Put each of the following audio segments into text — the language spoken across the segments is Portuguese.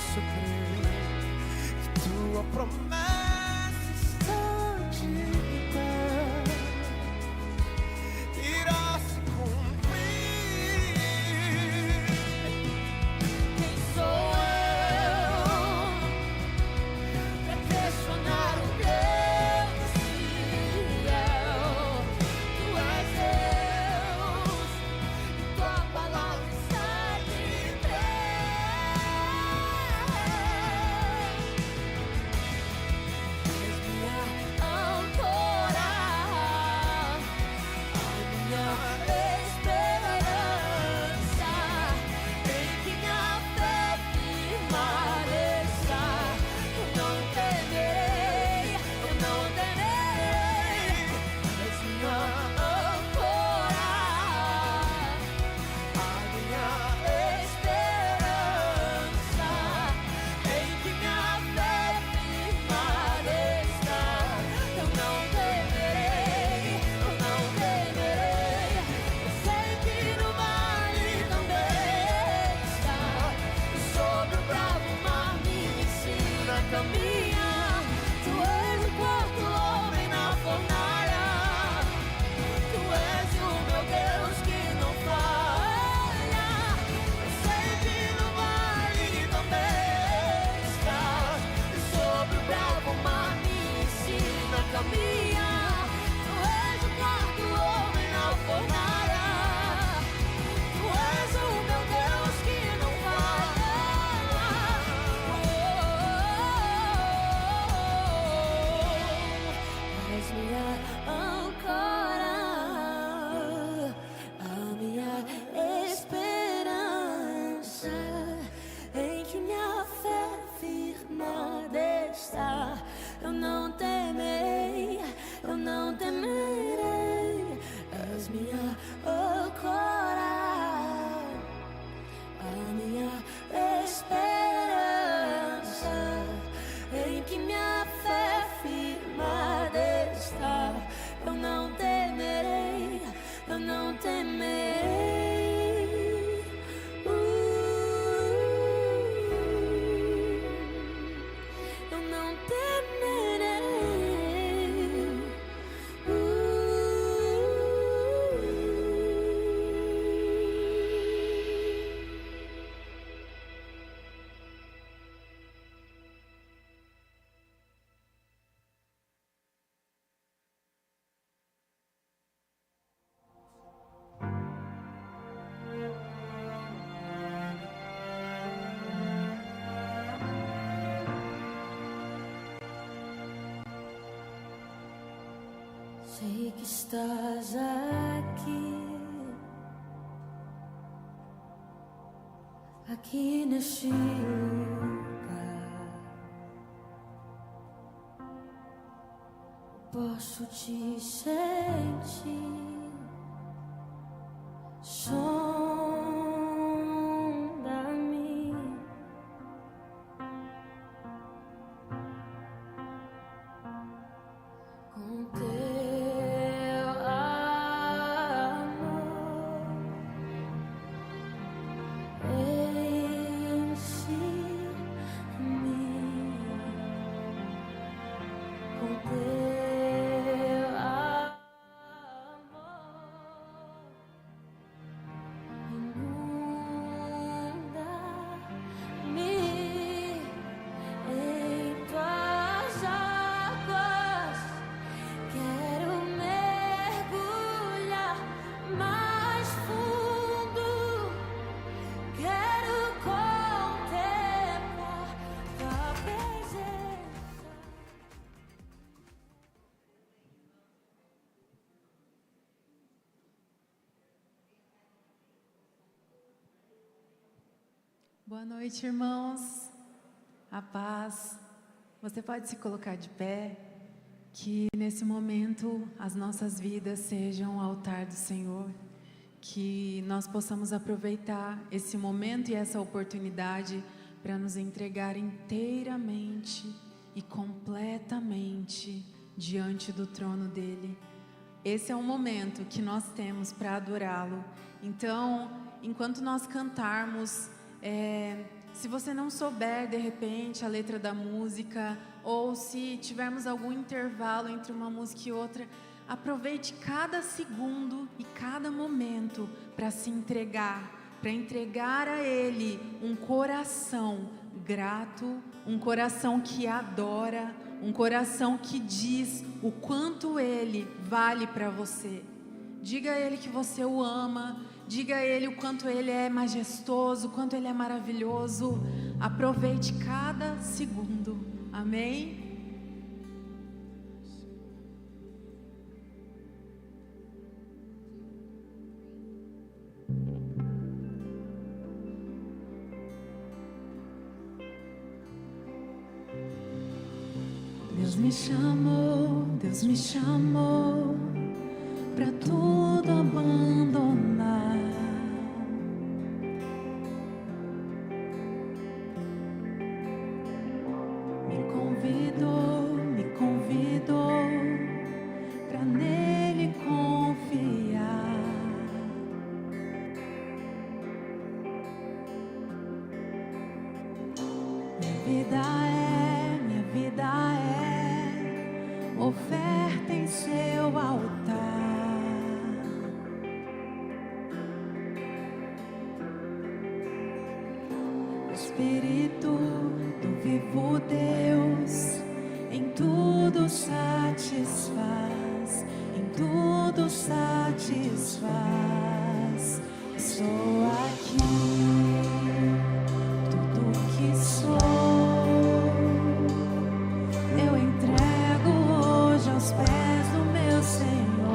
posso crer que tua promessa está de pé, irá se cumprir. Quem sou eu pra questionar o Deus fiel? Tu és Deus e tua palavra está de pé. És minha âncora, a minha esperança, em que minha fé firmada está. Eu não temerei, eu não temerei. És minha âncora, a minha esperança, em que minha fé firmada está. Eu não temerei, eu não temerei. Eu sei que no vale também está. Sobre o bravo mar me ensina a caminhar. Tu és o quarto homem na fornalha. Tu és o meu Deus que não falha. Eu sei que no vale também está. Sobre o bravo mar me ensina a caminhar. Tu és o quarto homem na fornalha. Tu és o meu Deus que não falha. És minha âncora, a minha esperança, em que minha fé firmada está. Eu não temerei, eu não temerei. És minha âncora, a minha esperança, em que minha fé firmada está. Eu não temerei, eu não temerei. Eu não temerei. Sei que estás aqui neste lugar. Posso te sentir. Sonda-me. Com teu amor, enche-me. Com teu amor, inunda-me em tuas águas. Quero mergulhar mais fundo. Quero contemplar tua presença. Boa noite, irmãos. A paz. Você pode se colocar de pé. Que nesse momento as nossas vidas sejam o altar do Senhor. Que nós possamos aproveitar esse momento e essa oportunidade para nos entregar inteiramente e completamente diante do trono dele. Esse é um momento que nós temos para adorá-lo. Então, enquanto nós cantarmos, Se você não souber, de repente, a letra da música, ou se tivermos algum intervalo entre uma música e outra, aproveite cada segundo e cada momento para se entregar, para entregar a Ele um coração grato, um coração que adora, um coração que diz o quanto Ele vale para você. Diga a Ele que você o ama, diga a Ele o quanto Ele é majestoso, o quanto Ele é maravilhoso. Aproveite cada segundo. Amém? Deus me chamou pra tudo abandonar. Me convidou pra nele confiar. Minha vida é oferta em seu altar. Espírito do vivo Deus em tudo satisfaz, em tudo satisfaz. Estou aqui, tudo que sou eu entrego hoje aos pés do meu Senhor,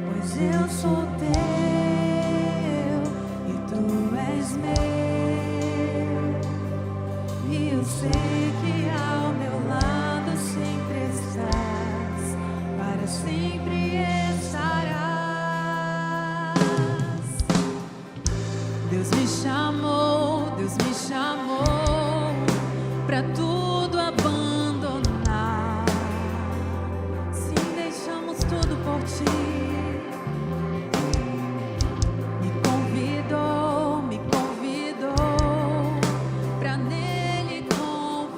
pois eu sou teu e tu és meu. E eu sei que ao meu lado sempre estás, para sempre estarás. Deus me chamou pra tudo abandonar. Sim, deixamos tudo por ti. Me convidou pra nele confiar.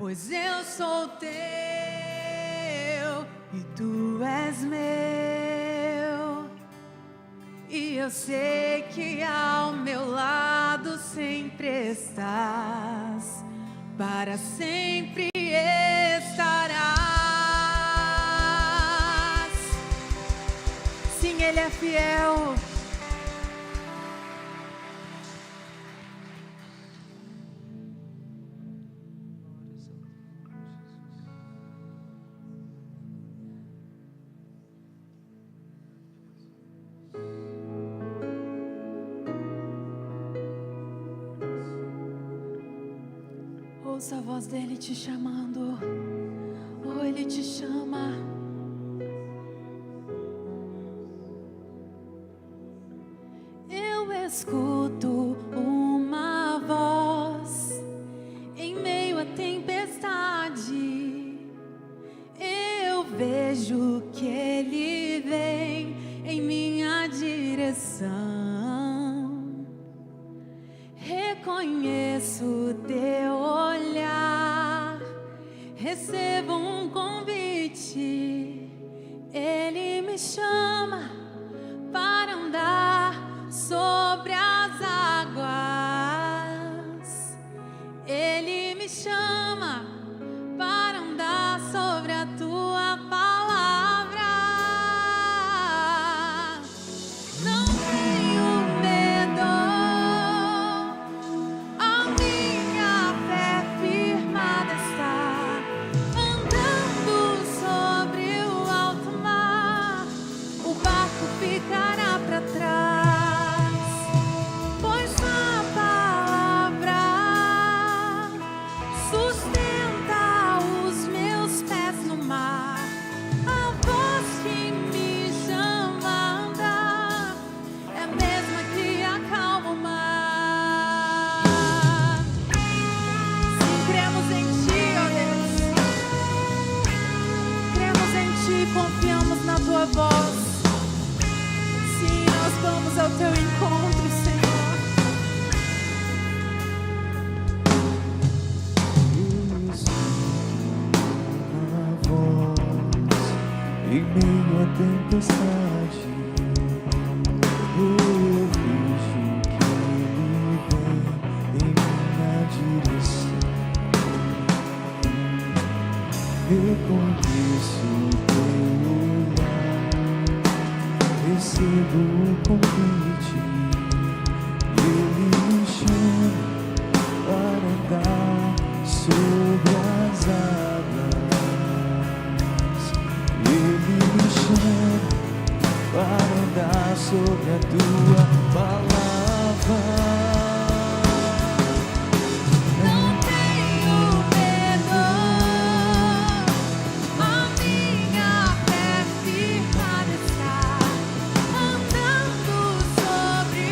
pois eu sou teu e tu és meu. E eu sei que ao meu lado sempre estás, para sempre estarás. Sim, Ele é fiel. Ouça a voz dele te chamando, ou ele te chama. Eu escuto uma voz em meio à tempestade. Eu vejo que ele vem em minha direção. Reconheço teu olhar, recebo um convite. Ele me chama para andar sobre as águas. Ele me chama para andar sobre a tua palavra. Não tenho medo. Confiamos na tua voz. Sim, nós vamos ao teu encontro, Senhor. Uma voz em meio à tempestade. Eu vejo que ele vem em minha direção. Reconheço recebo o convite. Ele me chama para andar sobre as águas. Ele me chama para andar sobre a tua palavra. Não tenho medo. A minha fé firmada está, andando sobre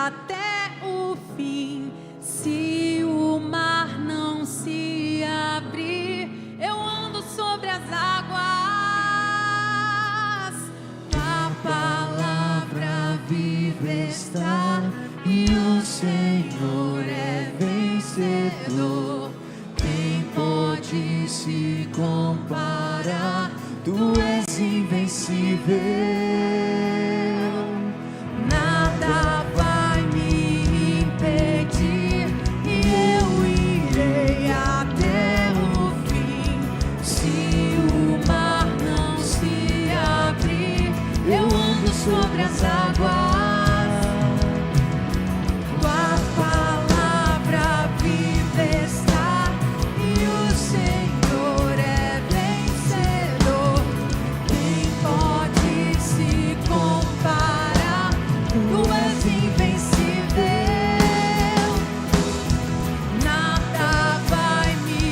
até o fim. Se o mar não se abrir, eu ando sobre as águas. A palavra viva está e o Senhor é vencedor. Quem pode se comparar? Tu és invencível. Nada vai me impedir e eu irei até o fim. Se o mar não se abrir, eu ando sobre as águas. Tua palavra viva está e o Senhor é vencedor. Quem pode se comparar? Tu és invencível. Nada vai me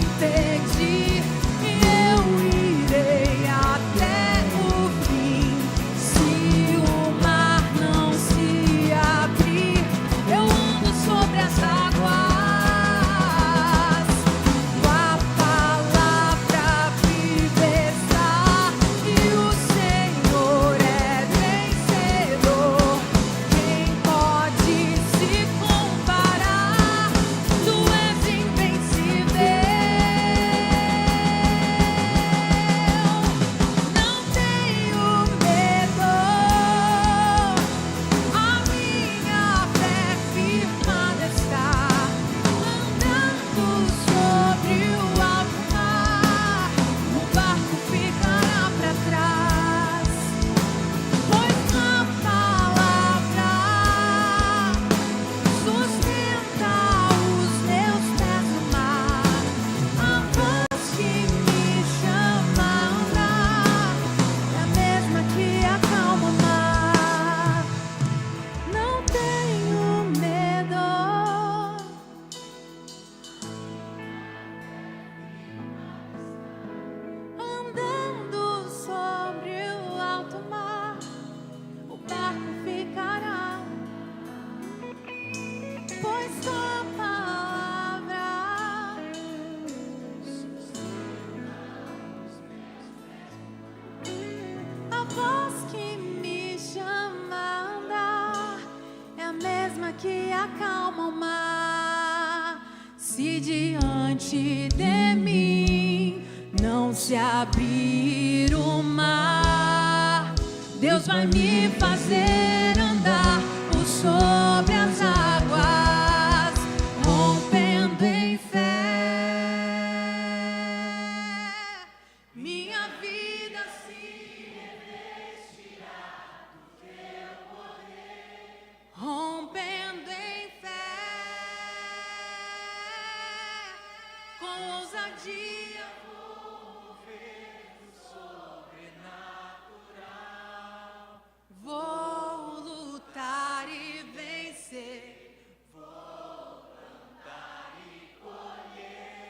impedir e eu irei até o fim. Se o mar não se abrir, eu ando sobre as águas. Tua palavra viva está e o Senhor é vencedor. Quem pode se comparar? Tu és invencível. Não tenho medo. A minha fé firmada está, andando sobre o alto mar. O barco ficará para trás, pois a palavra sustenta os meus pés no mar. A voz que me chama a andar é a mesma que acalma o mar. Não tenho medo. Andando sobre o alto mar, o barco ficará, pois a palavra a voz que me chama a andar é a mesma que acalma o mar. Se diante de mim não se abrir o mar, Deus vai me fazer andar por sobre as águas, rompendo em fé. Minha vida se revestirá do teu poder, rompendo em fé, com ousadia vou ver o sobrenatural. Vou lutar e vencer, vou plantar e colher.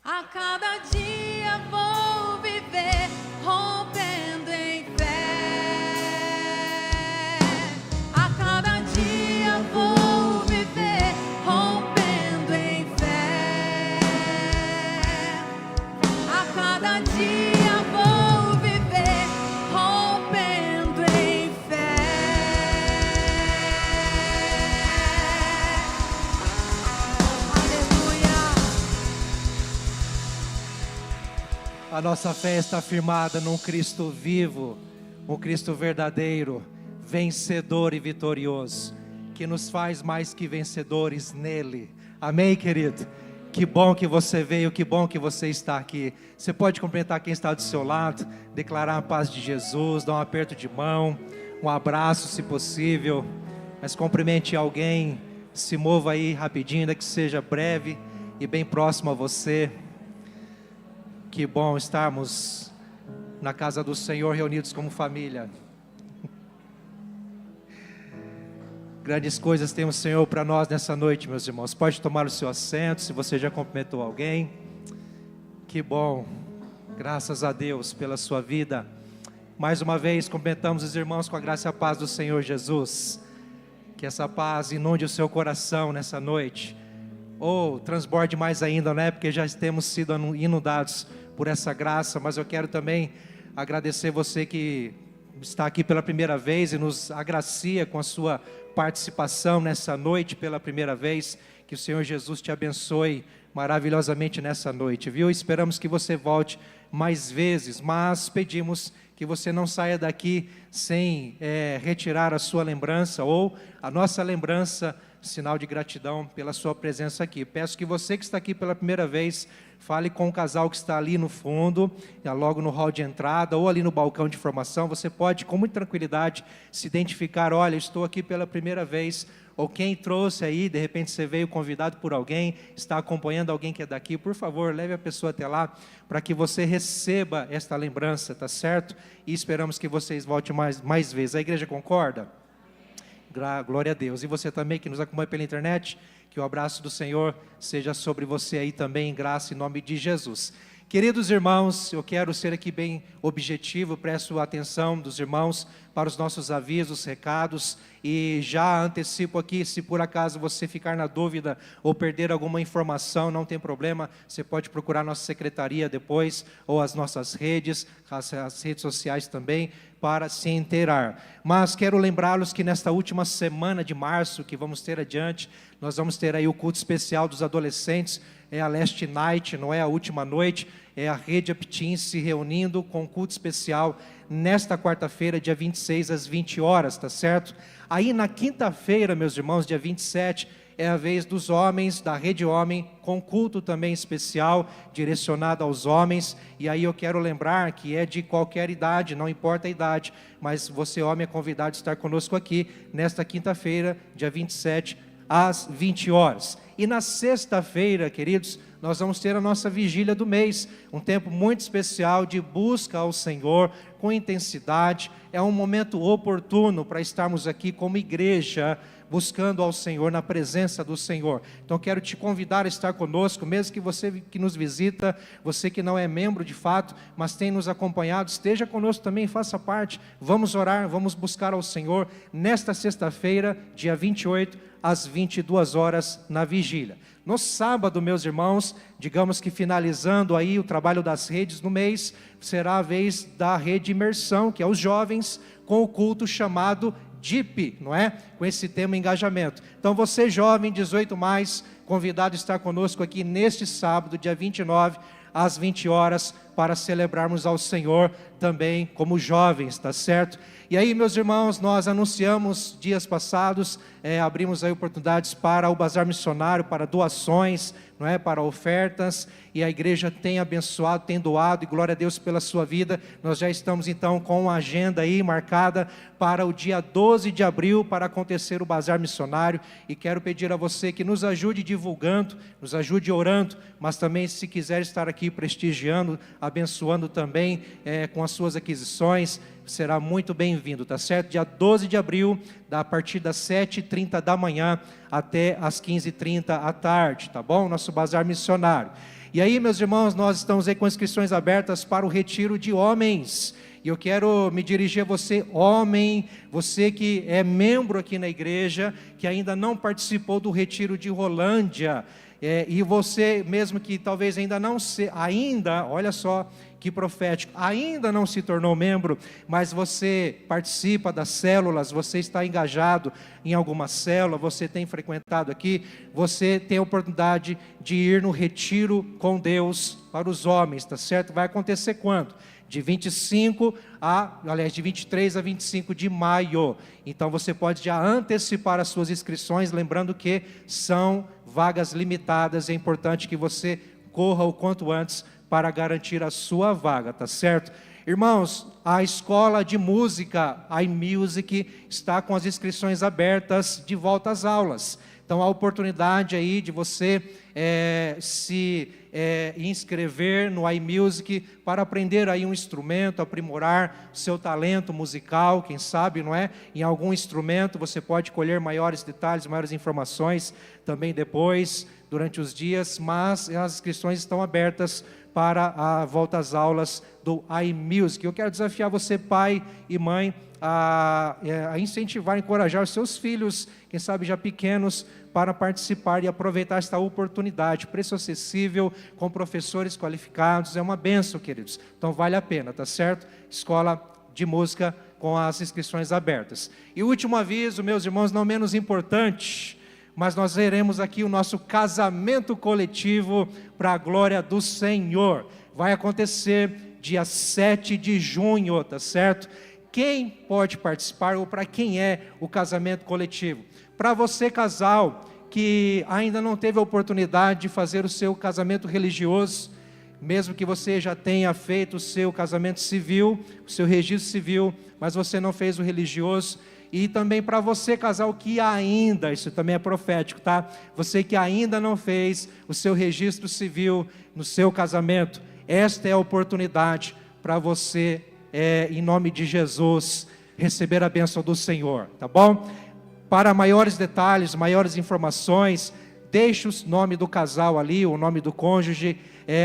A cada dia vou viver, rompendo em fé. A cada dia vou viver, rompendo em fé. A cada dia vou viver, rompendo em fé. Aleluia. A nossa fé está firmada num Cristo vivo, um Cristo verdadeiro, vencedor e vitorioso, que nos faz mais que vencedores nele. Amém, querido? Que bom que você veio, que bom que você está aqui. Você pode cumprimentar quem está do seu lado, declarar a paz de Jesus, dar um aperto de mão, um abraço se possível, mas cumprimente alguém, se mova aí rapidinho, ainda que seja breve e bem próximo a você. Que bom estarmos na casa do Senhor reunidos como família. Grandes coisas tem o Senhor para nós nessa noite, meus irmãos. Pode tomar o seu assento, se você já cumprimentou alguém. Que bom, graças a Deus pela sua vida. Mais uma vez, cumprimentamos os irmãos com a graça e a paz do Senhor Jesus. Que essa paz inunde o seu coração nessa noite. Ou transborde mais ainda, né? Porque já temos sido inundados por essa graça. Mas eu quero também agradecer você que está aqui pela primeira vez e nos agracia com a sua participação nessa noite pela primeira vez. Que o Senhor Jesus te abençoe maravilhosamente nessa noite, viu? Esperamos que você volte mais vezes, mas pedimos que você não saia daqui sem retirar a sua lembrança ou a nossa lembrança, sinal de gratidão pela sua presença aqui. Peço que você que está aqui pela primeira vez, fale com o casal que está ali no fundo, logo no hall de entrada ou ali no balcão de formação. Você pode com muita tranquilidade se identificar, olha, estou aqui pela primeira vez. Ou quem trouxe aí, de repente você veio convidado por alguém, está acompanhando alguém que é daqui, por favor, leve a pessoa até lá, para que você receba esta lembrança, tá certo? E esperamos que vocês voltem mais vezes. A igreja concorda? Glória a Deus. E você também que nos acompanha pela internet, que o abraço do Senhor seja sobre você aí também, em graça, em nome de Jesus. Queridos irmãos, eu quero ser aqui bem objetivo, presto a atenção dos irmãos para os nossos avisos, recados, e já antecipo aqui, se por acaso você ficar na dúvida ou perder alguma informação, não tem problema, você pode procurar nossa secretaria depois, ou as nossas redes, as redes sociais também, para se inteirar. Mas quero lembrá-los que nesta última semana de março, que vamos ter adiante, nós vamos ter aí o culto especial dos adolescentes, é a Last Night, não é a última noite, é a Rede Aptim se reunindo com culto especial nesta quarta-feira, dia 26 às 20 horas, tá certo? Aí na quinta-feira, meus irmãos, dia 27, é a vez dos homens, da Rede Homem, com culto também especial, direcionado aos homens, e aí eu quero lembrar que é de qualquer idade, não importa a idade, mas você homem é convidado a estar conosco aqui, nesta quinta-feira, dia 27, às 20 horas. E na sexta-feira, queridos, nós vamos ter a nossa vigília do mês, um tempo muito especial de busca ao Senhor, com intensidade, é um momento oportuno para estarmos aqui como igreja, buscando ao Senhor, na presença do Senhor. Então quero te convidar a estar conosco, mesmo que você que nos visita, você que não é membro de fato, mas tem nos acompanhado, esteja conosco também, faça parte, vamos orar, vamos buscar ao Senhor, nesta sexta-feira, dia 28, às 22 horas, na vigília. No sábado, meus irmãos, digamos que finalizando aí o trabalho das redes no mês, será a vez da rede imersão, que é os jovens, com o culto chamado DIP, não é? Com esse tema engajamento. Então você jovem, 18 mais, convidado a estar conosco aqui neste sábado, dia 29, às 20 horas, para celebrarmos ao Senhor também como jovens, tá certo? E aí, meus irmãos, nós anunciamos dias passados, abrimos aí oportunidades para o bazar missionário, para doações, não é? Para ofertas, e a igreja tem abençoado, tem doado, e glória a Deus pela sua vida. Nós já estamos então com uma agenda aí marcada para o dia 12 de abril, para acontecer o bazar missionário, e quero pedir a você que nos ajude divulgando, nos ajude orando, mas também se quiser estar aqui prestigiando, abençoando também com as suas aquisições, será muito bem-vindo, tá certo? Dia 12 de abril, a partir das 7h30 da manhã até as 15h30 à tarde, tá bom? Nosso bazar missionário. E aí, meus irmãos, nós estamos aí com inscrições abertas para o retiro de homens. E eu quero me dirigir a você, homem, você que é membro aqui na igreja, que ainda não participou do retiro de Rolândia, e você mesmo que talvez ainda não olha só que profético, ainda não se tornou membro, mas você participa das células, você está engajado em alguma célula, você tem frequentado aqui, você tem a oportunidade de ir no retiro com Deus para os homens, tá certo? Vai acontecer quando? De 23 a 25 de maio. Então você pode já antecipar as suas inscrições, lembrando que são vagas limitadas, é importante que você corra o quanto antes para garantir a sua vaga, tá certo? Irmãos, a escola de música, iMusic, está com as inscrições abertas de volta às aulas. Então, a oportunidade aí de você se inscrever no iMusic para aprender aí um instrumento, aprimorar seu talento musical, quem sabe, não é? Em algum instrumento você pode colher maiores detalhes, maiores informações também depois, durante os dias, mas as inscrições estão abertas para a volta às aulas do iMusic. Eu quero desafiar você, pai e mãe, a incentivar, encorajar os seus filhos, quem sabe já pequenos, para participar e aproveitar esta oportunidade. Preço acessível, com professores qualificados, é uma bênção, queridos. Então vale a pena, tá certo? Escola de música com as inscrições abertas. E o último aviso, meus irmãos, não menos importante, mas nós veremos aqui o nosso casamento coletivo para a glória do Senhor. Vai acontecer dia 7 de junho, tá certo? Quem pode participar ou para quem é o casamento coletivo? Para você, casal, que ainda não teve a oportunidade de fazer o seu casamento religioso, mesmo que você já tenha feito o seu casamento civil, o seu registro civil, mas você não fez o religioso. E também para você, casal, que ainda, isso também é profético, tá? Você que ainda não fez o seu registro civil no seu casamento, esta é a oportunidade para você, em nome de Jesus, receber a bênção do Senhor, tá bom? Para maiores detalhes, maiores informações, deixe o nome do casal ali, o nome do cônjuge,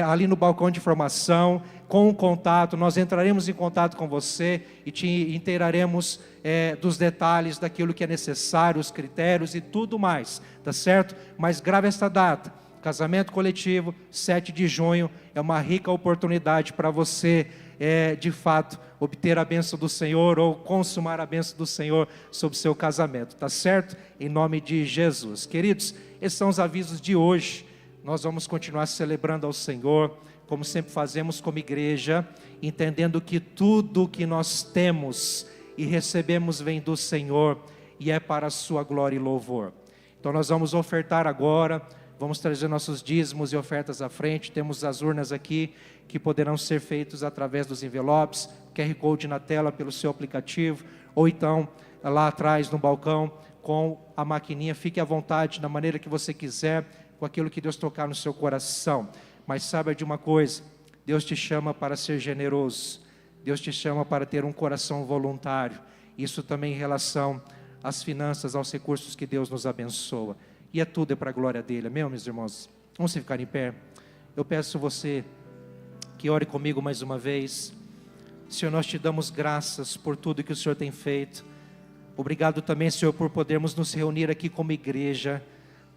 ali no balcão de informação, com um contato. Nós entraremos em contato com você e te inteiraremos dos detalhes daquilo que é necessário, os critérios e tudo mais, tá certo? Mas grave esta data, casamento coletivo, 7 de junho, é uma rica oportunidade para você, de fato, obter a bênção do Senhor ou consumar a bênção do Senhor sobre o seu casamento, tá certo? Em nome de Jesus. Queridos, esses são os avisos de hoje. Nós vamos continuar celebrando ao Senhor, como sempre fazemos como igreja, entendendo que tudo que nós temos e recebemos vem do Senhor e é para a sua glória e louvor. Então nós vamos ofertar agora, vamos trazer nossos dízimos e ofertas à frente. Temos as urnas aqui que poderão ser feitos através dos envelopes, QR Code na tela pelo seu aplicativo, ou então lá atrás no balcão com a maquininha. Fique à vontade, da maneira que você quiser, com aquilo que Deus tocar no seu coração. Mas saiba de uma coisa, Deus te chama para ser generoso, Deus te chama para ter um coração voluntário. Isso também em relação às finanças, aos recursos que Deus nos abençoa. E tudo é para a glória dele, amém, meus irmãos? Vamos ficar em pé. Eu peço você que ore comigo mais uma vez. Senhor, nós te damos graças por tudo que o Senhor tem feito. Obrigado também, Senhor, por podermos nos reunir aqui como igreja,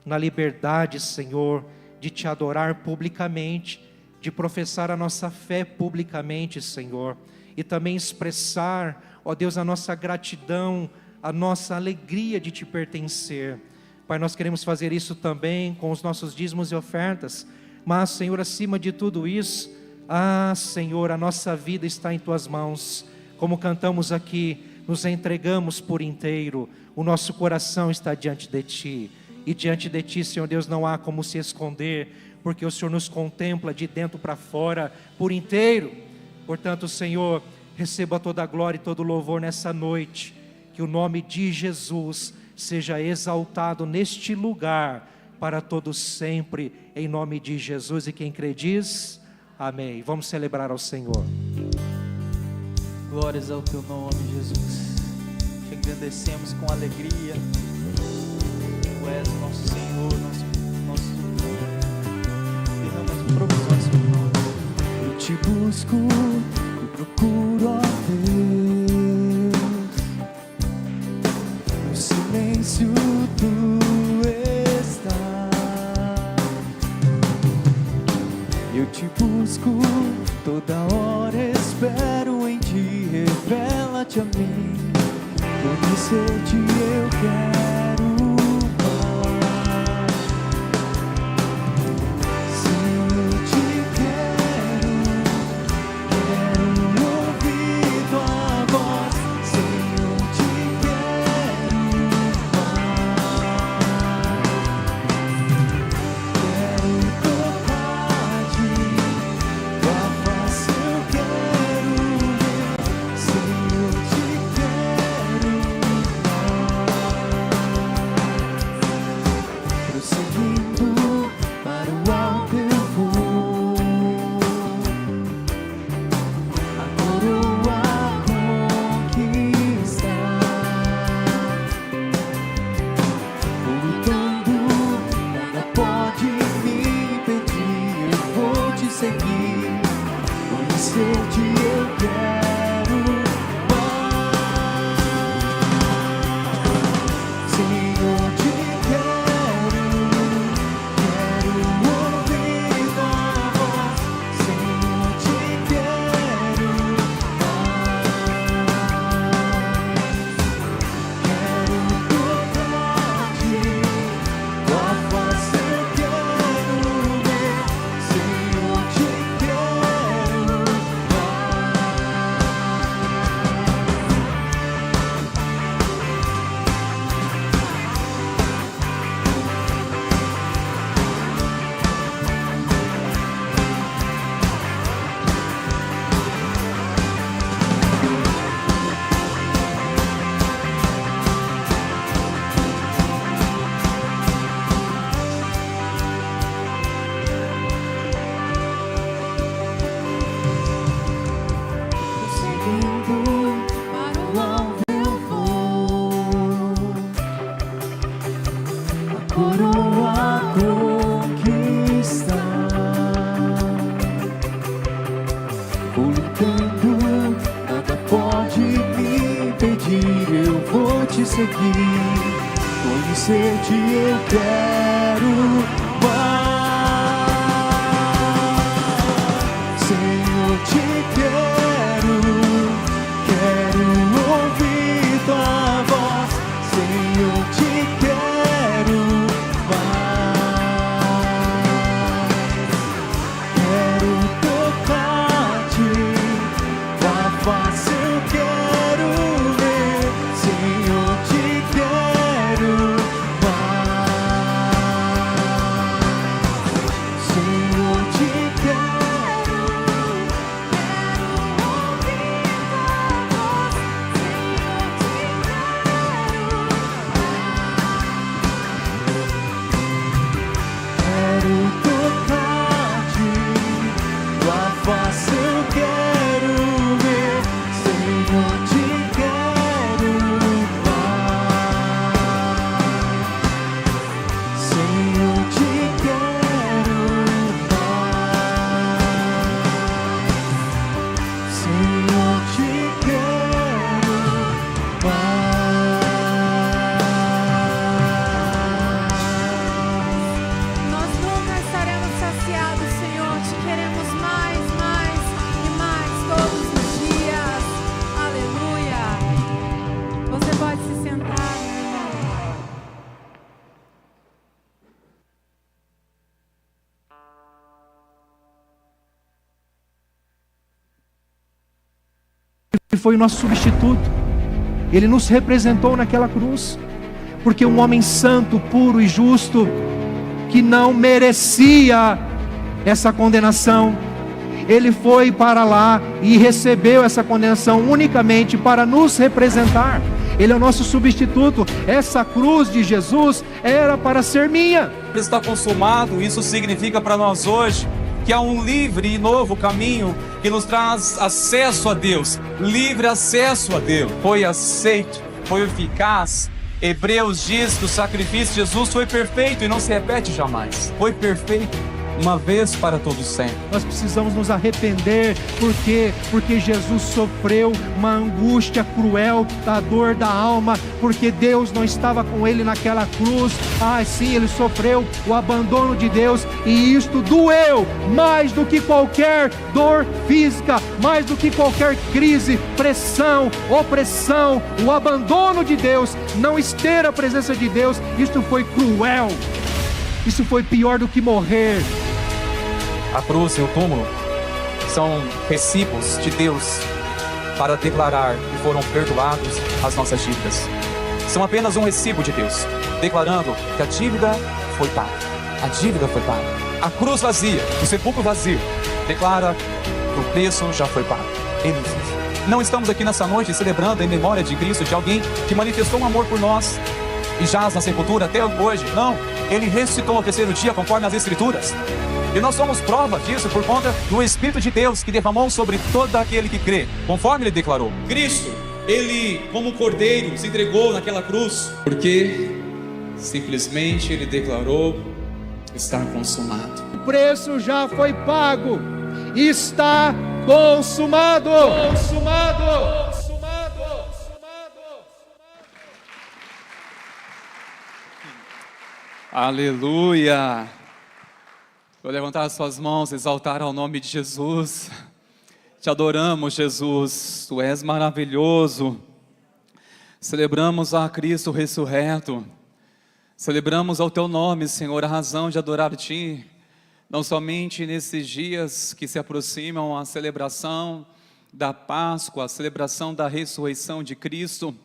na liberdade, Senhor, de te adorar publicamente, de professar a nossa fé publicamente, Senhor, e também expressar, ó Deus, a nossa gratidão, a nossa alegria de te pertencer. Pai, nós queremos fazer isso também com os nossos dízimos e ofertas, mas, Senhor, acima de tudo isso, Senhor, a nossa vida está em tuas mãos. Como cantamos aqui, nos entregamos por inteiro, o nosso coração está diante de ti, e diante de ti, Senhor Deus, não há como se esconder, porque o Senhor nos contempla de dentro para fora por inteiro. Portanto, Senhor, receba toda a glória e todo o louvor nessa noite, que o nome de Jesus seja exaltado neste lugar para todos sempre, em nome de Jesus. E quem crê diz amém. Vamos celebrar ao Senhor. Glórias ao teu nome, Jesus. Te agradecemos com alegria. Tu és o nosso Senhor, nosso derrama as provisões sobre nós. Eu te busco, eu procuro a Deus. No silêncio tu estás. Eu te busco, toda hora espero em ti. Revela-te a mim, conhecer-te eu quero mais. Se eu te quero ouvir tua voz. Se eu te quero mais, quero tocar-te, tua face eu quero ver. Se eu te quero mais. coroa conquistar. Vou lutando, nada pode me impedir, eu vou te seguir. Conhecer-te eu quero mais. Senhor, te quero ouvir tua voz. Senhor, te quero mais. Quero tocar-te, tua face eu quero ver. Senhor, te quero mais. Senhor, te quero ouvir tua voz. Senhor, te Quero tocar-te, tua face eu quero ver. Senhor, te quero mais. Senhor, te quero mais. Senhor, te quero mais. Nós nunca estaremos saciados, Senhor. Te queremos mais, mais e mais todos os dias. Aleluia. Você pode se sentar, meu irmão. Ele foi o nosso substituto. Ele nos representou naquela cruz. Porque um homem santo, puro e justo, que não merecia essa condenação, ele foi para lá e recebeu essa condenação unicamente para nos representar. Ele é o nosso substituto. Essa cruz de Jesus era para ser minha. Está consumado. Isso significa para nós hoje que há um livre e novo caminho que nos traz acesso a Deus, livre acesso a Deus. Foi aceito, foi eficaz. Hebreus diz que o sacrifício de Jesus foi perfeito e não se repete jamais. Foi perfeito uma vez para todos sempre. Nós precisamos nos arrepender. Por quê? Porque Jesus sofreu uma angústia cruel da dor da alma, porque Deus não estava com ele naquela cruz. Sim, ele sofreu o abandono de Deus, e isto doeu mais do que qualquer dor física, mais do que qualquer crise, pressão, opressão, o abandono de Deus, não ter a presença de Deus. Isto foi cruel. Isso foi pior do que morrer. A cruz e o túmulo são recibos de Deus para declarar que foram perdoados as nossas dívidas. São apenas um recibo de Deus, declarando que a dívida foi paga. A dívida foi paga. A cruz vazia, o sepulcro vazio, declara que o preço já foi pago. Ele vive. Não estamos aqui nessa noite celebrando em memória de Cristo, de alguém que manifestou um amor por nós e jaz na sepultura até hoje. Não, ele ressuscitou ao terceiro dia, conforme as Escrituras. E nós somos prova disso por conta do Espírito de Deus que derramou sobre todo aquele que crê, conforme ele declarou. Cristo, ele como cordeiro se entregou naquela cruz, porque simplesmente ele declarou: está consumado. O preço já foi pago. Está consumado. Consumado. Consumado. Aleluia! Vou levantar as suas mãos, exaltar ao nome de Jesus. Te adoramos, Jesus, Tu és maravilhoso. Celebramos a Cristo ressurreto. Celebramos ao Teu nome, Senhor, a razão de adorar Ti. Não somente nesses dias que se aproximam a celebração da Páscoa, a celebração da ressurreição de Cristo,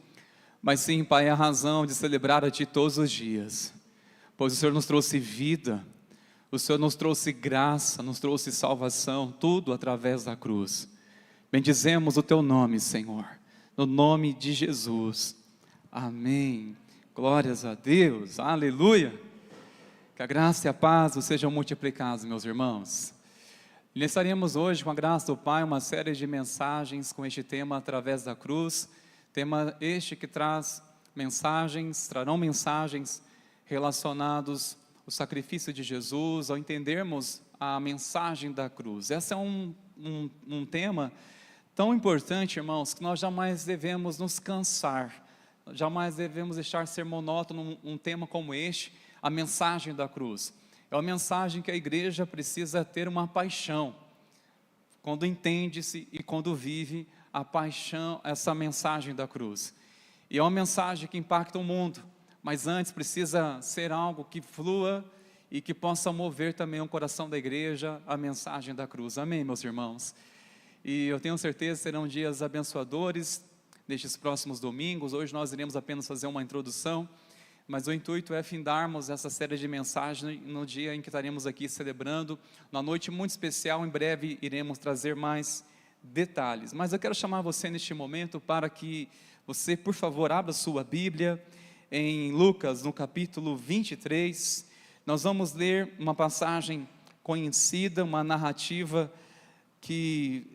mas sim, Pai, a razão de celebrar a Ti todos os dias. Pois o Senhor nos trouxe vida, o Senhor nos trouxe graça, nos trouxe salvação, tudo através da cruz. Bendizemos o Teu nome, Senhor, no nome de Jesus. Amém. Glórias a Deus. Aleluia. Que a graça e a paz sejam multiplicados, meus irmãos. Iniciaremos hoje, com a graça do Pai, uma série de mensagens com este tema, através da cruz. Tema este que traz mensagens, trarão mensagens relacionados ao sacrifício de Jesus, ao entendermos a mensagem da cruz. Esse é um tema tão importante, irmãos, que nós jamais devemos nos cansar, jamais devemos deixar ser monótono um tema como este, a mensagem da cruz. É uma mensagem que a igreja precisa ter uma paixão, quando entende-se e quando vive a paixão, essa mensagem da cruz. E é uma mensagem que impacta o mundo, mas antes precisa ser algo que flua e que possa mover também o coração da igreja, a mensagem da cruz. Amém, meus irmãos? E eu tenho certeza que serão dias abençoadores nestes próximos domingos. Hoje nós iremos apenas fazer uma introdução, mas o intuito é findarmos essa série de mensagens no dia em que estaremos aqui celebrando, numa noite muito especial. Em breve iremos trazer mais detalhes, mas eu quero chamar você neste momento para que você, por favor, abra sua Bíblia em Lucas, no capítulo 23, nós vamos ler uma passagem conhecida, uma narrativa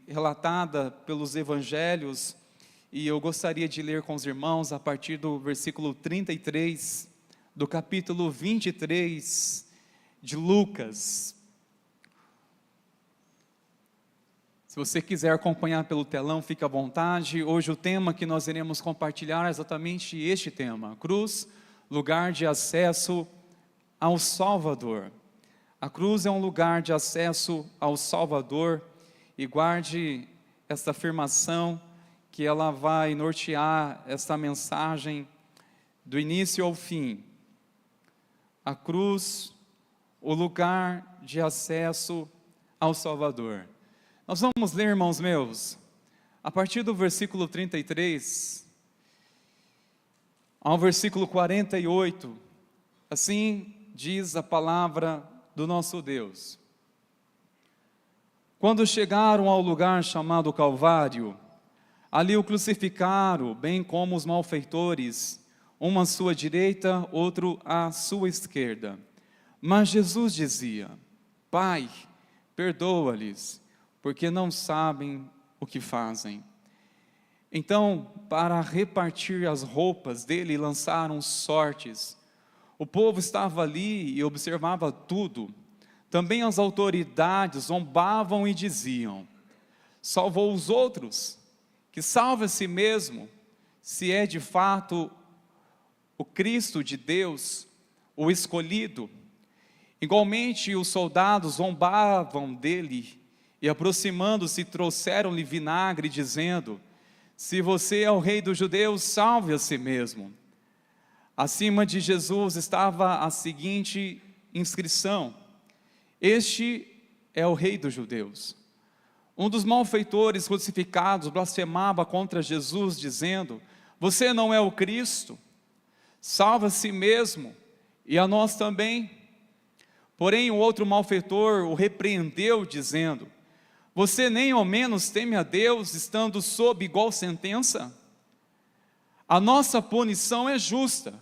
relatada pelos evangelhos, e eu gostaria de ler com os irmãos a partir do versículo 33, do capítulo 23 de Lucas. Se você quiser acompanhar pelo telão, fique à vontade. Hoje o tema que nós iremos compartilhar é exatamente este tema: cruz, lugar de acesso ao Salvador. A cruz é um lugar de acesso ao Salvador, e guarde esta afirmação, que ela vai nortear esta mensagem do início ao fim. A cruz, o lugar de acesso ao Salvador. Nós vamos ler, irmãos meus, a partir do versículo 33 ao versículo 48, assim diz a palavra do nosso Deus. Quando chegaram ao lugar chamado Calvário, ali o crucificaram, bem como os malfeitores, um à sua direita, outro à sua esquerda. Mas Jesus dizia: Pai, perdoa-lhes, porque não sabem o que fazem. Então, para repartir as roupas dele, lançaram sortes. O povo estava ali e observava tudo. Também as autoridades zombavam e diziam: salvou os outros, que salve a si mesmo, se é de fato o Cristo de Deus, o escolhido. Igualmente os soldados zombavam dele, e aproximando-se trouxeram-lhe vinagre, dizendo: se você é o rei dos judeus, salve a si mesmo. Acima de Jesus estava a seguinte inscrição: este é o rei dos judeus. Um dos malfeitores crucificados blasfemava contra Jesus, dizendo: você não é o Cristo? Salva a si mesmo e a nós também. Porém o outro malfeitor o repreendeu, dizendo: você nem ao menos teme a Deus, estando sob igual sentença? A nossa punição é justa,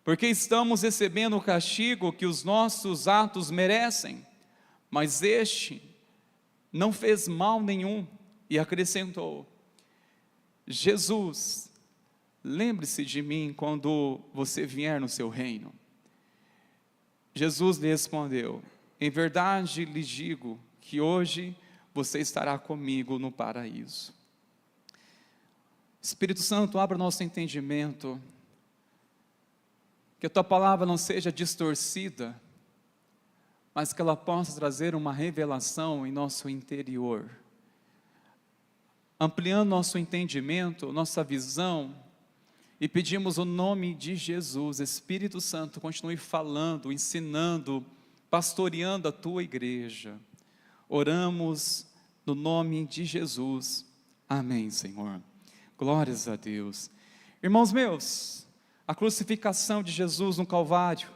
porque estamos recebendo o castigo que os nossos atos merecem. Mas este não fez mal nenhum. E acrescentou: Jesus, lembre-se de mim quando você vier no seu reino. Jesus lhe respondeu: em verdade lhe digo que hoje você estará comigo no paraíso. Espírito Santo, abra o nosso entendimento, que a tua palavra não seja distorcida, mas que ela possa trazer uma revelação em nosso interior, ampliando nosso entendimento, nossa visão, e pedimos o nome de Jesus. Espírito Santo, continue falando, ensinando, pastoreando a tua igreja. Oramos no nome de Jesus. Amém, Senhor. Glórias a Deus. Irmãos meus, a crucificação de Jesus no Calvário,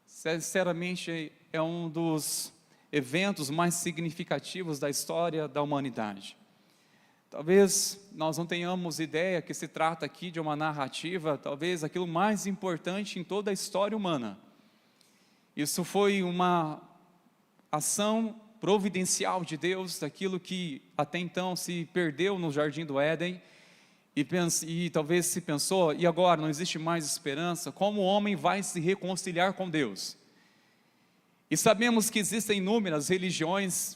sinceramente, é um dos eventos mais significativos da história da humanidade. Talvez nós não tenhamos ideia que se trata aqui de uma narrativa, talvez aquilo mais importante em toda a história humana. Isso foi uma ação providencial de Deus, daquilo que até então se perdeu no Jardim do Éden, e talvez se pensou, e agora não existe mais esperança, como o homem vai se reconciliar com Deus? E sabemos que existem inúmeras religiões,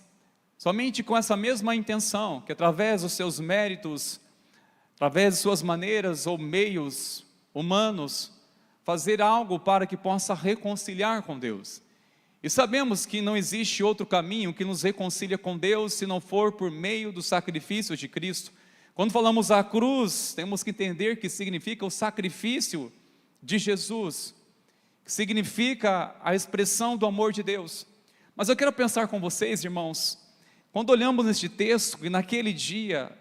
somente com essa mesma intenção, que através dos seus méritos, através de suas maneiras ou meios humanos, fazer algo para que possa reconciliar com Deus. E sabemos que não existe outro caminho que nos reconcilia com Deus, se não for por meio do sacrifício de Cristo. Quando falamos a cruz, temos que entender que significa o sacrifício de Jesus, que significa a expressão do amor de Deus. Mas eu quero pensar com vocês, irmãos, quando olhamos neste texto, e naquele dia,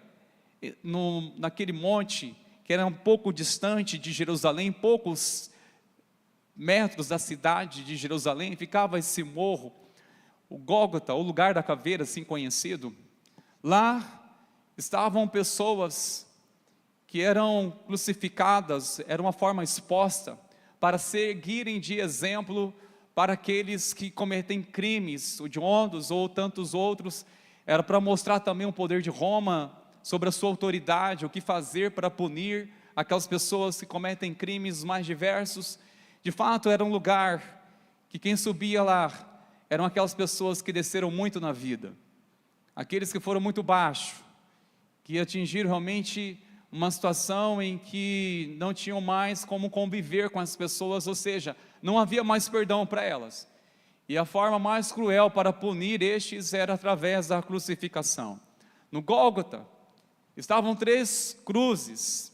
naquele monte, que era um pouco distante de Jerusalém, poucos metros da cidade de Jerusalém, ficava esse morro, o Gólgota, o lugar da caveira, assim conhecido. Lá estavam pessoas que eram crucificadas, era uma forma exposta, para seguirem de exemplo para aqueles que cometem crimes, hediondos ou tantos outros. Era para mostrar também o poder de Roma sobre a sua autoridade, o que fazer para punir aquelas pessoas que cometem crimes mais diversos. De fato, era um lugar que quem subia lá eram aquelas pessoas que desceram muito na vida, aqueles que foram muito baixo, que atingiram realmente uma situação em que não tinham mais como conviver com as pessoas, ou seja, não havia mais perdão para elas. E a forma mais cruel para punir estes era através da crucificação. No Gólgota estavam 3 cruzes,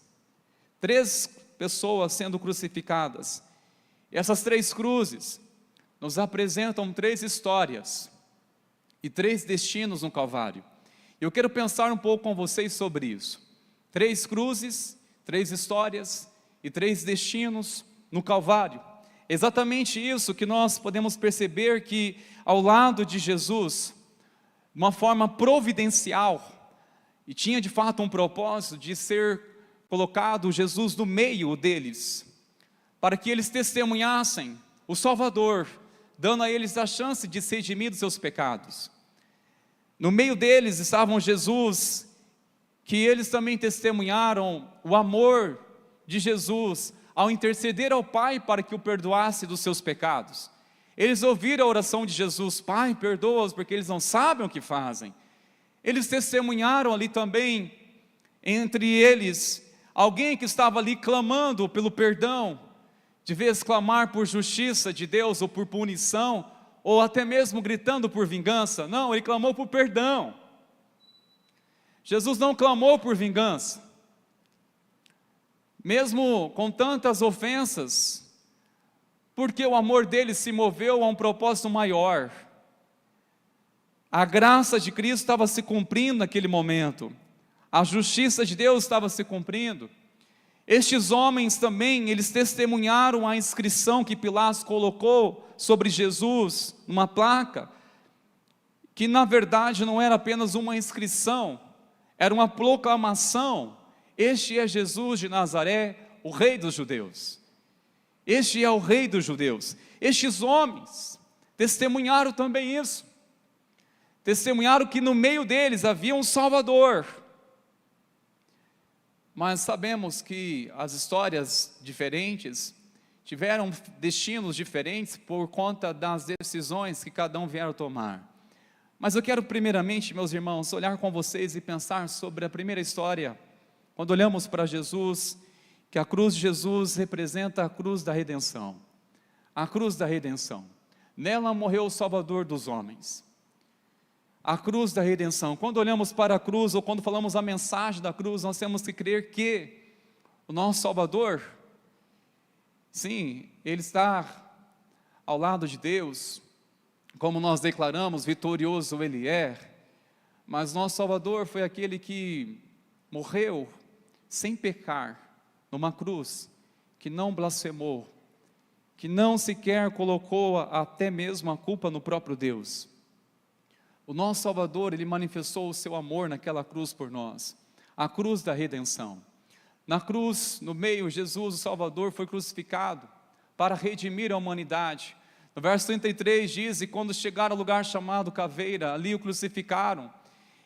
3 pessoas sendo crucificadas. E essas 3 cruzes nos apresentam 3 histórias e 3 destinos no Calvário. Eu quero pensar um pouco com vocês sobre isso. 3 cruzes, 3 histórias e 3 destinos no Calvário. Exatamente isso que nós podemos perceber, que ao lado de Jesus, de uma forma providencial, e tinha de fato um propósito de ser colocado Jesus no meio deles, para que eles testemunhassem o Salvador, dando a eles a chance de se redimir dos seus pecados. No meio deles estavam Jesus, que eles também testemunharam o amor de Jesus ao interceder ao Pai para que o perdoasse dos seus pecados. Eles ouviram a oração de Jesus: Pai, perdoa-os porque eles não sabem o que fazem. Eles testemunharam ali também, entre eles, alguém que estava ali clamando pelo perdão, de vez clamar por justiça de Deus ou por punição, ou até mesmo gritando por vingança. Não, ele clamou por perdão. Jesus não clamou por vingança, mesmo com tantas ofensas, porque o amor dele se moveu a um propósito maior. A graça de Cristo estava se cumprindo naquele momento, a justiça de Deus estava se cumprindo. Estes homens também, eles testemunharam a inscrição que Pilatos colocou sobre Jesus, numa placa, que na verdade não era apenas uma inscrição, era uma proclamação: este é Jesus de Nazaré, o Rei dos Judeus. Este é o Rei dos Judeus. Estes homens testemunharam também isso. Testemunharam que no meio deles havia um Salvador. Mas sabemos que as histórias diferentes tiveram destinos diferentes por conta das decisões que cada um vieram tomar. Mas eu quero primeiramente, meus irmãos, olhar com vocês e pensar sobre a primeira história. Quando olhamos para Jesus, que a cruz de Jesus representa a cruz da redenção. A cruz da redenção. Nela morreu o Salvador dos homens. A cruz da redenção. Quando olhamos para a cruz, ou quando falamos a mensagem da cruz, nós temos que crer que o nosso Salvador, sim, Ele está ao lado de Deus, como nós declaramos, vitorioso Ele é, mas nosso Salvador foi aquele que morreu sem pecar, numa cruz, que não blasfemou, que não sequer colocou até mesmo a culpa no próprio Deus. O nosso Salvador, Ele manifestou o seu amor naquela cruz por nós, a cruz da redenção. Na cruz, no meio, Jesus, o Salvador, foi crucificado para redimir a humanidade. No verso 33 diz: e quando chegaram ao lugar chamado Caveira, ali o crucificaram,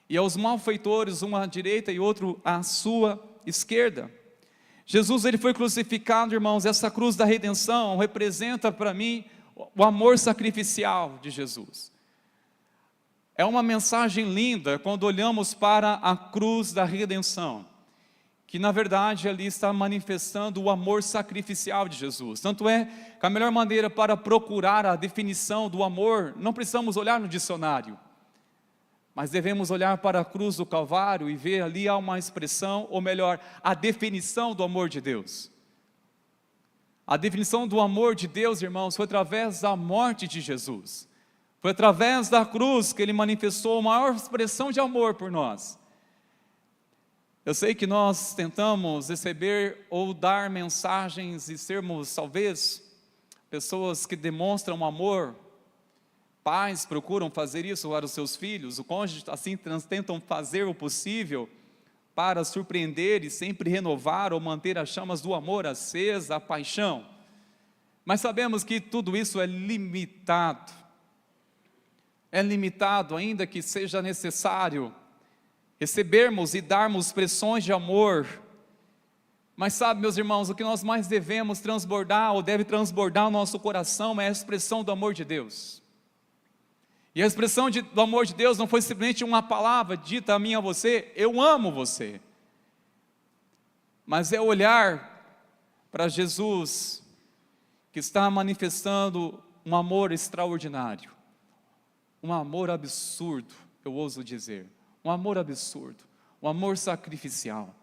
e aos malfeitores, um à direita e outro à sua esquerda. Jesus, ele foi crucificado, irmãos. Essa cruz da redenção representa para mim o amor sacrificial de Jesus. É uma mensagem linda quando olhamos para a cruz da redenção, que na verdade ali está manifestando o amor sacrificial de Jesus. Tanto é que a melhor maneira para procurar a definição do amor, não precisamos olhar no dicionário, mas devemos olhar para a cruz do Calvário e ver ali há uma expressão, ou melhor, a definição do amor de Deus. A definição do amor de Deus, irmãos, foi através da morte de Jesus. Foi através da cruz que Ele manifestou a maior expressão de amor por nós. Eu sei que nós tentamos receber ou dar mensagens e sermos, talvez, pessoas que demonstram amor. Pais procuram fazer isso para os seus filhos, o cônjuge assim tentam fazer o possível para surpreender e sempre renovar ou manter as chamas do amor acesa, a paixão. Mas sabemos que tudo isso é limitado. É limitado, ainda que seja necessário recebermos e darmos expressões de amor. Mas sabe, meus irmãos, o que nós mais devemos transbordar, ou deve transbordar o nosso coração, é a expressão do amor de Deus. E a expressão do amor de Deus não foi simplesmente uma palavra dita a mim e a você, eu amo você. Mas é olhar para Jesus, que está manifestando um amor extraordinário. Um amor absurdo, eu ouso dizer. Um amor absurdo, um amor sacrificial.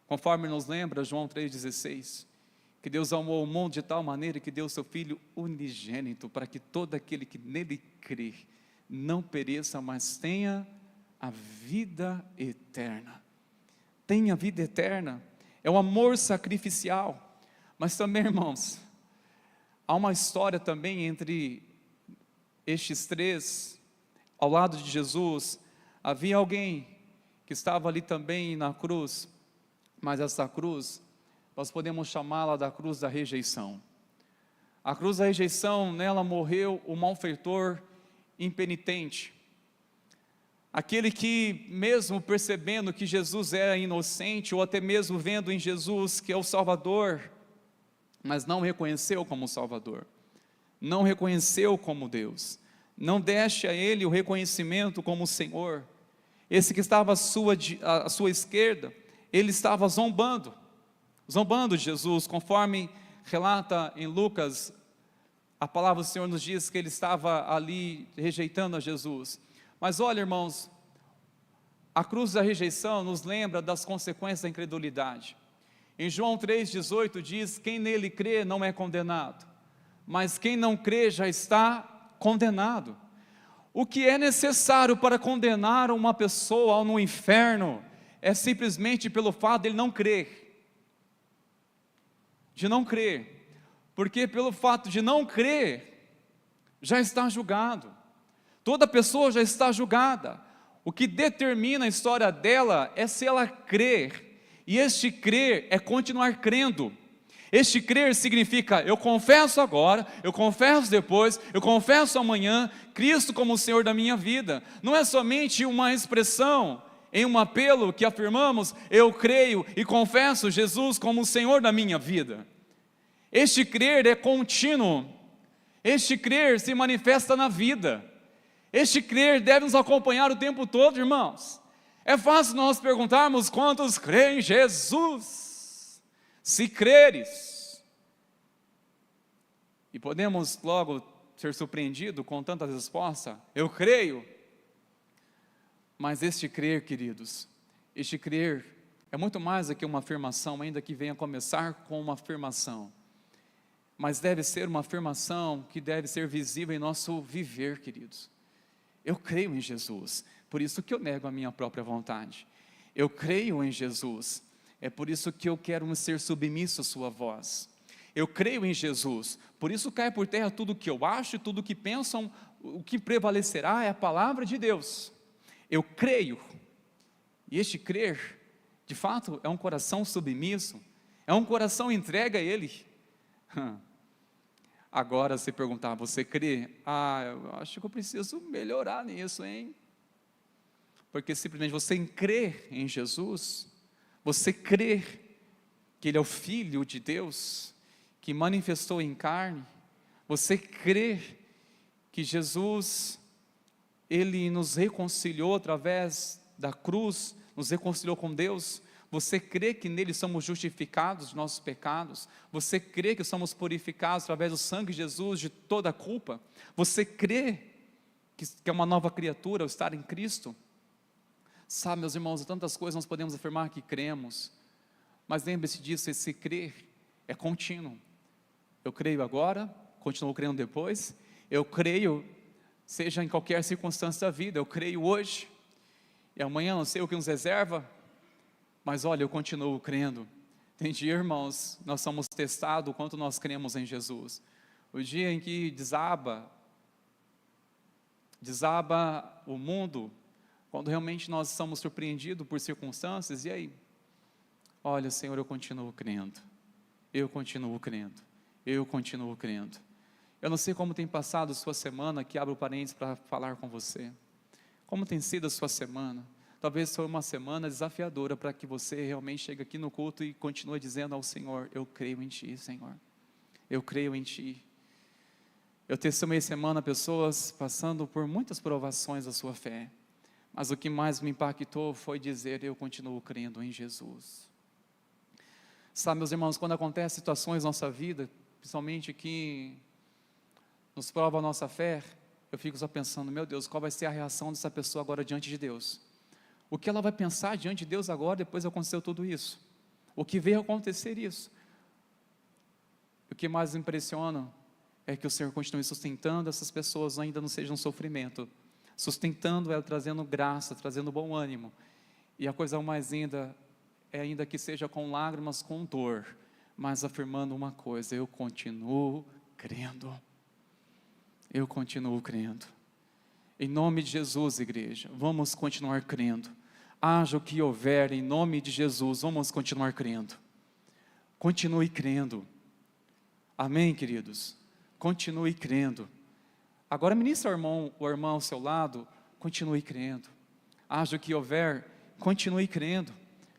Conforme nos lembra João 3,16, que Deus amou o mundo de tal maneira que deu seu Filho unigênito, para que todo aquele que nele crê, não pereça, mas tenha a vida eterna. Tenha a vida eterna, é o amor sacrificial. Mas também, irmãos, há uma história também entre estes três. Ao lado de Jesus, havia alguém que estava ali também na cruz, mas essa cruz, nós podemos chamá-la da cruz da rejeição. A cruz da rejeição, nela morreu o malfeitor impenitente, aquele que mesmo percebendo que Jesus era inocente, ou até mesmo vendo em Jesus que é o Salvador, mas não reconheceu como Salvador, não reconheceu como Deus, não deste a Ele o reconhecimento como Senhor. Esse que estava à sua esquerda, ele estava zombando de Jesus, conforme relata em Lucas. A palavra do Senhor nos diz que ele estava ali rejeitando a Jesus. Mas olha, irmãos, a cruz da rejeição nos lembra das consequências da incredulidade. Em João 3,18 diz: quem nele crê não é condenado, mas quem não crê já está condenado. O que é necessário para condenar uma pessoa no inferno é simplesmente pelo fato de ele não crer. De não crer. Porque pelo fato de não crer, já está julgado. Toda pessoa já está julgada. O que determina a história dela é se ela crer. E este crer é continuar crendo. Este crer significa, eu confesso agora, eu confesso depois, eu confesso amanhã, Cristo como o Senhor da minha vida. Não é somente uma expressão, em um apelo que afirmamos, eu creio e confesso Jesus como o Senhor da minha vida. Este crer é contínuo, este crer se manifesta na vida, este crer deve nos acompanhar o tempo todo, irmãos. É fácil nós perguntarmos quantos creem em Jesus, se creres, e podemos logo ser surpreendidos com tantas respostas, eu creio. Mas este crer, queridos, este crer é muito mais do que uma afirmação, ainda que venha começar com uma afirmação. Mas deve ser uma afirmação que deve ser visível em nosso viver, queridos. Eu creio em Jesus, por isso que eu nego a minha própria vontade. Eu creio em Jesus, é por isso que eu quero ser submisso à sua voz. Eu creio em Jesus, por isso cai por terra tudo o que eu acho e tudo o que pensam, o que prevalecerá é a palavra de Deus. Eu creio, e este crer, de fato, é um coração submisso, é um coração entregue a Ele. Agora, se perguntar, você crê? Eu acho que eu preciso melhorar nisso, hein? Porque simplesmente você crê em Jesus, Você crê que Ele é o Filho de Deus, que manifestou em carne? Você crê que Jesus, Ele nos reconciliou através da cruz, nos reconciliou com Deus? Você crê que nele somos justificados de nossos pecados? Você crê que somos purificados através do sangue de Jesus de toda a culpa? Você crê que é uma nova criatura ao estar em Cristo? Sabe, meus irmãos, tantas coisas nós podemos afirmar que cremos, mas lembre-se disso, esse crer é contínuo. Eu creio agora, continuo crendo depois, eu creio, seja em qualquer circunstância da vida, eu creio hoje, e amanhã não sei o que nos reserva, mas olha, eu continuo crendo. Tem dia, irmãos, nós somos testados o quanto nós cremos em Jesus. O dia em que desaba o mundo, quando realmente nós somos surpreendidos por circunstâncias, e aí? Olha, Senhor, eu continuo crendo, eu continuo crendo, eu continuo crendo. Eu não sei como tem passado a sua semana, que abro parênteses para falar com você. Como tem sido a sua semana? Talvez foi uma semana desafiadora para que você realmente chegue aqui no culto e continue dizendo ao Senhor: eu creio em Ti, Senhor, eu creio em Ti. Eu testemunhei semana pessoas passando por muitas provações da sua fé, mas o que mais me impactou foi dizer: eu continuo crendo em Jesus. Sabe, meus irmãos, quando acontecem situações na nossa vida, principalmente que nos prova a nossa fé, eu fico só pensando: meu Deus, qual vai ser a reação dessa pessoa agora diante de Deus? O que ela vai pensar diante de Deus agora, depois aconteceu tudo isso? O que veio acontecer isso? O que mais impressiona é que o Senhor continue sustentando essas pessoas, ainda não seja um sofrimento, sustentando ela, trazendo graça, trazendo bom ânimo, e a coisa mais linda é ainda que seja com lágrimas, com dor, mas afirmando uma coisa: eu continuo crendo, eu continuo crendo. Em nome de Jesus, igreja, vamos continuar crendo. Haja o que houver, em nome de Jesus, vamos continuar crendo. Continue crendo. Amém, queridos? Continue crendo. Agora ministra o irmão ao seu lado: continue crendo. Haja o que houver, continue crendo.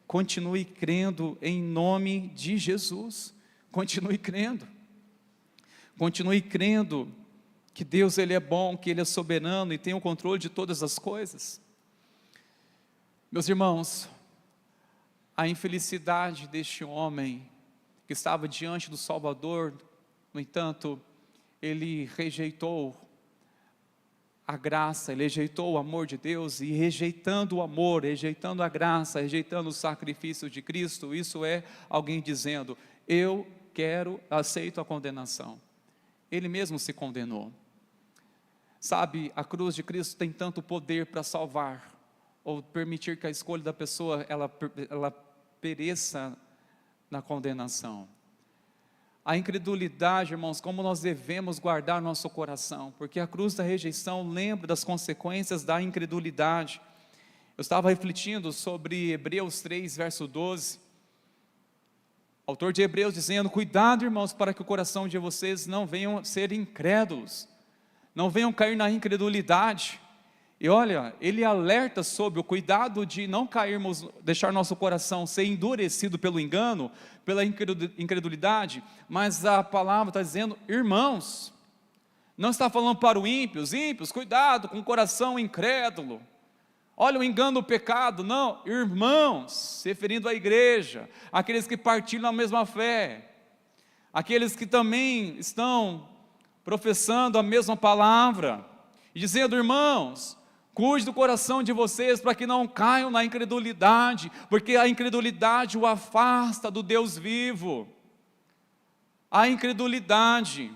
Continue crendo em nome de Jesus. Continue crendo. Continue crendo que Deus, Ele é bom, que Ele é soberano e tem o controle de todas as coisas. Meus irmãos, a infelicidade deste homem que estava diante do Salvador, no entanto, ele rejeitou a graça, ele rejeitou o amor de Deus, e rejeitando o amor, rejeitando a graça, rejeitando o sacrifício de Cristo, isso é alguém dizendo: eu aceito a condenação. Ele mesmo se condenou. Sabe, a cruz de Cristo tem tanto poder para salvar, ou permitir que a escolha da pessoa, ela pereça na condenação. A incredulidade, irmãos, como nós devemos guardar nosso coração, porque a cruz da rejeição lembra das consequências da incredulidade. Eu estava refletindo sobre Hebreus 3, verso 12, autor de Hebreus dizendo: cuidado, irmãos, para que o coração de vocês não venham ser incrédulos, não venham cair na incredulidade. E olha, ele alerta sobre o cuidado de não cairmos, deixar nosso coração ser endurecido pelo engano, pela incredulidade, mas a palavra está dizendo: irmãos, não está falando para os ímpios, cuidado com o coração incrédulo, olha o engano do pecado, não, irmãos, se referindo à igreja, aqueles que partilham a mesma fé, aqueles que também estão professando a mesma palavra, e dizendo: irmãos, cuide do coração de vocês para que não caiam na incredulidade, porque a incredulidade o afasta do Deus vivo. A incredulidade,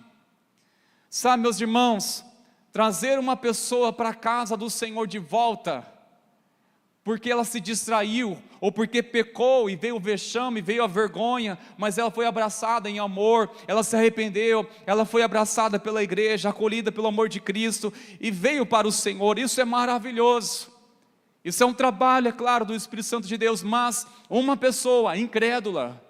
sabe, meus irmãos, trazer uma pessoa para a casa do Senhor de volta, porque ela se distraiu, ou porque pecou e veio o vexame, veio a vergonha, mas ela foi abraçada em amor, ela se arrependeu, ela foi abraçada pela igreja, acolhida pelo amor de Cristo, e veio para o Senhor. Isso é maravilhoso, isso é um trabalho, é claro, do Espírito Santo de Deus, mas uma pessoa incrédula,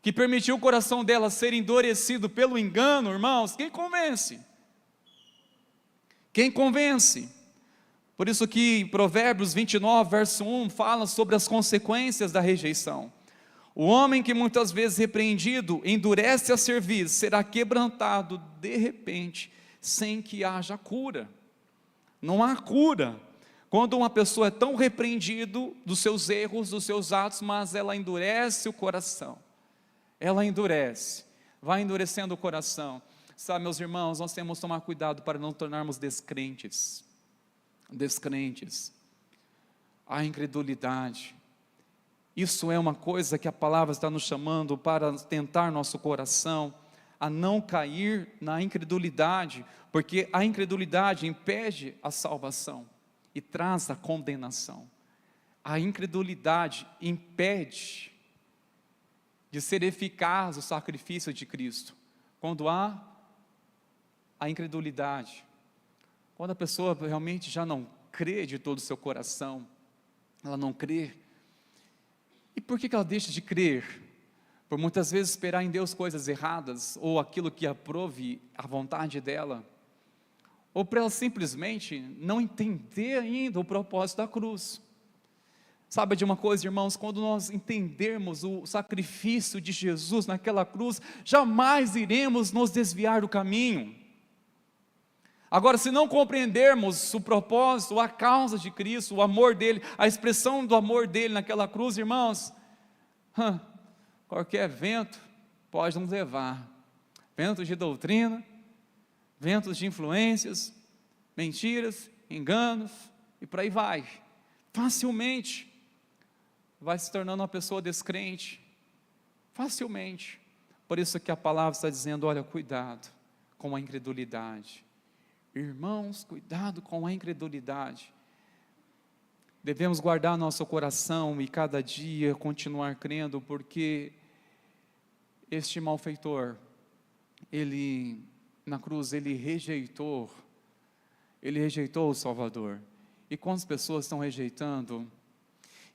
que permitiu o coração dela ser endurecido pelo engano, irmãos, quem convence? Quem convence? Por isso que Provérbios 29, verso 1, fala sobre as consequências da rejeição. O homem que muitas vezes repreendido, endurece a servir, será quebrantado de repente, sem que haja cura. Não há cura quando uma pessoa é tão repreendido dos seus erros, dos seus atos, mas ela endurece o coração. Ela endurece, vai endurecendo o coração. Sabe, meus irmãos, nós temos que tomar cuidado para não tornarmos descrentes. A incredulidade. Isso é uma coisa que a palavra está nos chamando para tentar nosso coração a não cair na incredulidade, porque a incredulidade impede a salvação e traz a condenação. A incredulidade impede de ser eficaz o sacrifício de Cristo. Quando há a incredulidade, quando a pessoa realmente já não crê de todo o seu coração, ela não crê. E por que ela deixa de crer? Por muitas vezes esperar em Deus coisas erradas, ou aquilo que aprove a vontade dela, ou para ela simplesmente não entender ainda o propósito da cruz. Sabe de uma coisa, irmãos, quando nós entendermos o sacrifício de Jesus naquela cruz, jamais iremos nos desviar do caminho. Agora, se não compreendermos o propósito, a causa de Cristo, o amor dele, a expressão do amor dele naquela cruz, irmãos, qualquer vento pode nos levar. Ventos de doutrina, ventos de influências, mentiras, enganos, e por aí vai. Facilmente vai se tornando uma pessoa descrente, facilmente. Por isso que a palavra está dizendo, olha, cuidado com a incredulidade. Irmãos, cuidado com a incredulidade. Devemos guardar nosso coração e cada dia continuar crendo, porque este malfeitor, ele, na cruz, ele rejeitou o Salvador. E quantas pessoas estão rejeitando?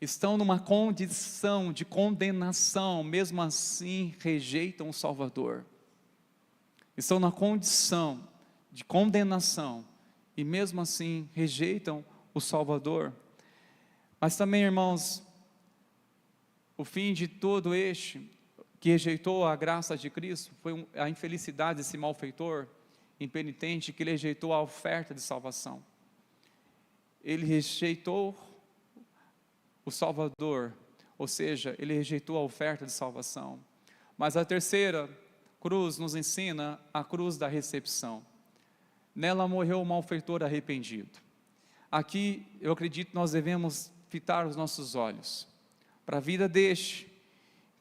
Estão numa condição de condenação, mesmo assim rejeitam o Salvador. Estão na condição de condenação, e mesmo assim rejeitam o Salvador. Mas também, irmãos, o fim de todo este que rejeitou a graça de Cristo foi a infelicidade desse malfeitor impenitente, que ele rejeitou a oferta de salvação. Ele rejeitou o Salvador, ou seja, ele rejeitou a oferta de salvação. Mas a terceira cruz nos ensina a cruz da recepção. Nela morreu o malfeitor arrependido. Aqui eu acredito que nós devemos fitar os nossos olhos para a vida deste,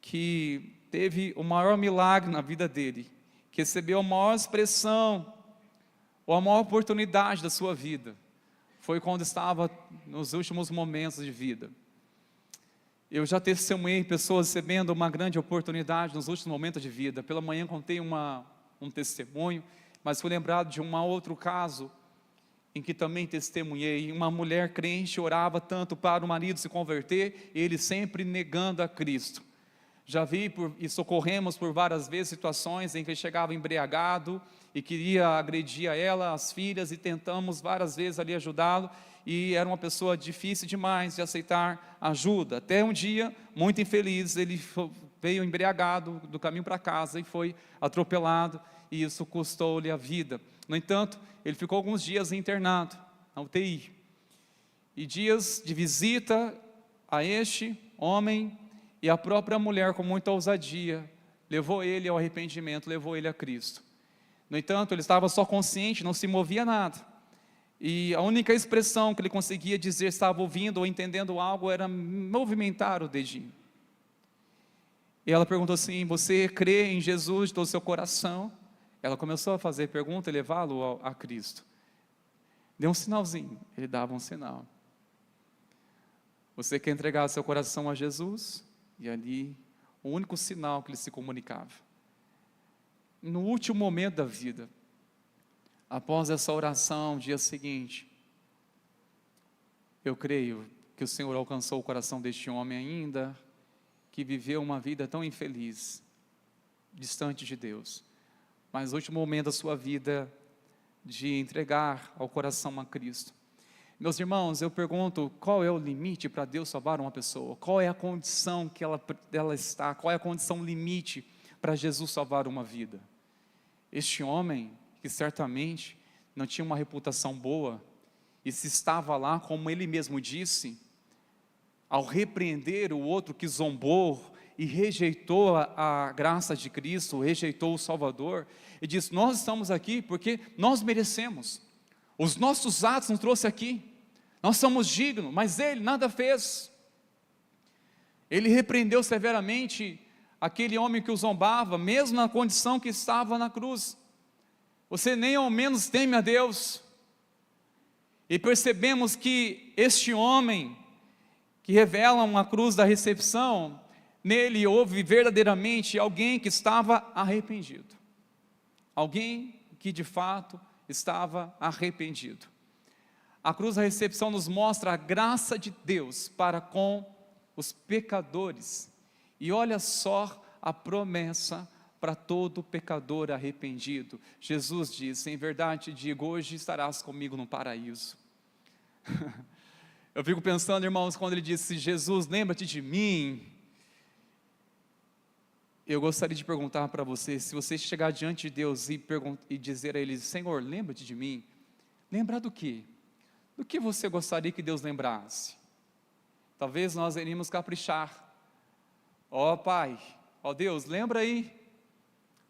que teve o maior milagre na vida dele, que recebeu a maior expressão, ou a maior oportunidade da sua vida, foi quando estava nos últimos momentos de vida. Eu já testemunhei pessoas recebendo uma grande oportunidade nos últimos momentos de vida. Pela manhã contei um testemunho, mas fui lembrado de um outro caso, em que também testemunhei. Uma mulher crente orava tanto para o marido se converter, ele sempre negando a Cristo. Já vi e socorremos por várias vezes situações em que ele chegava embriagado e queria agredir a ela, as filhas, e tentamos várias vezes ali ajudá-lo, e era uma pessoa difícil demais de aceitar ajuda. Até um dia, muito infeliz, ele veio embriagado do caminho para casa e foi atropelado, e isso custou-lhe a vida. No entanto, ele ficou alguns dias internado na UTI, e dias de visita a este homem, e a própria mulher, com muita ousadia, levou ele ao arrependimento, levou ele a Cristo. No entanto, ele estava só consciente, não se movia nada, e a única expressão que ele conseguia dizer, estava ouvindo ou entendendo algo, era movimentar o dedinho. E ela perguntou assim: você crê em Jesus de todo o seu coração? Ela começou a fazer pergunta e levá-lo a Cristo. Deu um sinalzinho, ele dava um sinal. Você quer entregar seu coração a Jesus? E ali, o único sinal que ele se comunicava. No último momento da vida, após essa oração, dia seguinte, eu creio que o Senhor alcançou o coração deste homem ainda, que viveu uma vida tão infeliz, distante de Deus, mas no último momento da sua vida, de entregar ao coração a Cristo. Meus irmãos, eu pergunto, qual é o limite para Deus salvar uma pessoa? Qual é a condição que ela está? Qual é a condição limite para Jesus salvar uma vida? Este homem, que certamente não tinha uma reputação boa, e se estava lá, como ele mesmo disse, ao repreender o outro que zombou e rejeitou a graça de Cristo, rejeitou o Salvador, e disse: nós estamos aqui porque nós merecemos, os nossos atos nos trouxe aqui, nós somos dignos, mas ele nada fez. Ele repreendeu severamente aquele homem que o zombava, mesmo na condição que estava na cruz. Você nem ao menos teme a Deus. E percebemos que este homem, que revela uma cruz da recepção, nele houve verdadeiramente alguém que estava arrependido. Alguém que de fato estava arrependido. A cruz da recepção nos mostra a graça de Deus para com os pecadores. E olha só a promessa para todo pecador arrependido. Jesus disse: em verdade te digo, hoje estarás comigo no paraíso. Eu fico pensando, irmãos, quando ele disse: Jesus, lembra-te de mim. Eu gostaria de perguntar para você, se você chegar diante de Deus e dizer a Ele: Senhor, lembra-te de mim. Lembrar do quê? Do que você gostaria que Deus lembrasse? Talvez nós iríamos caprichar. Ó Pai, ó Deus, lembra aí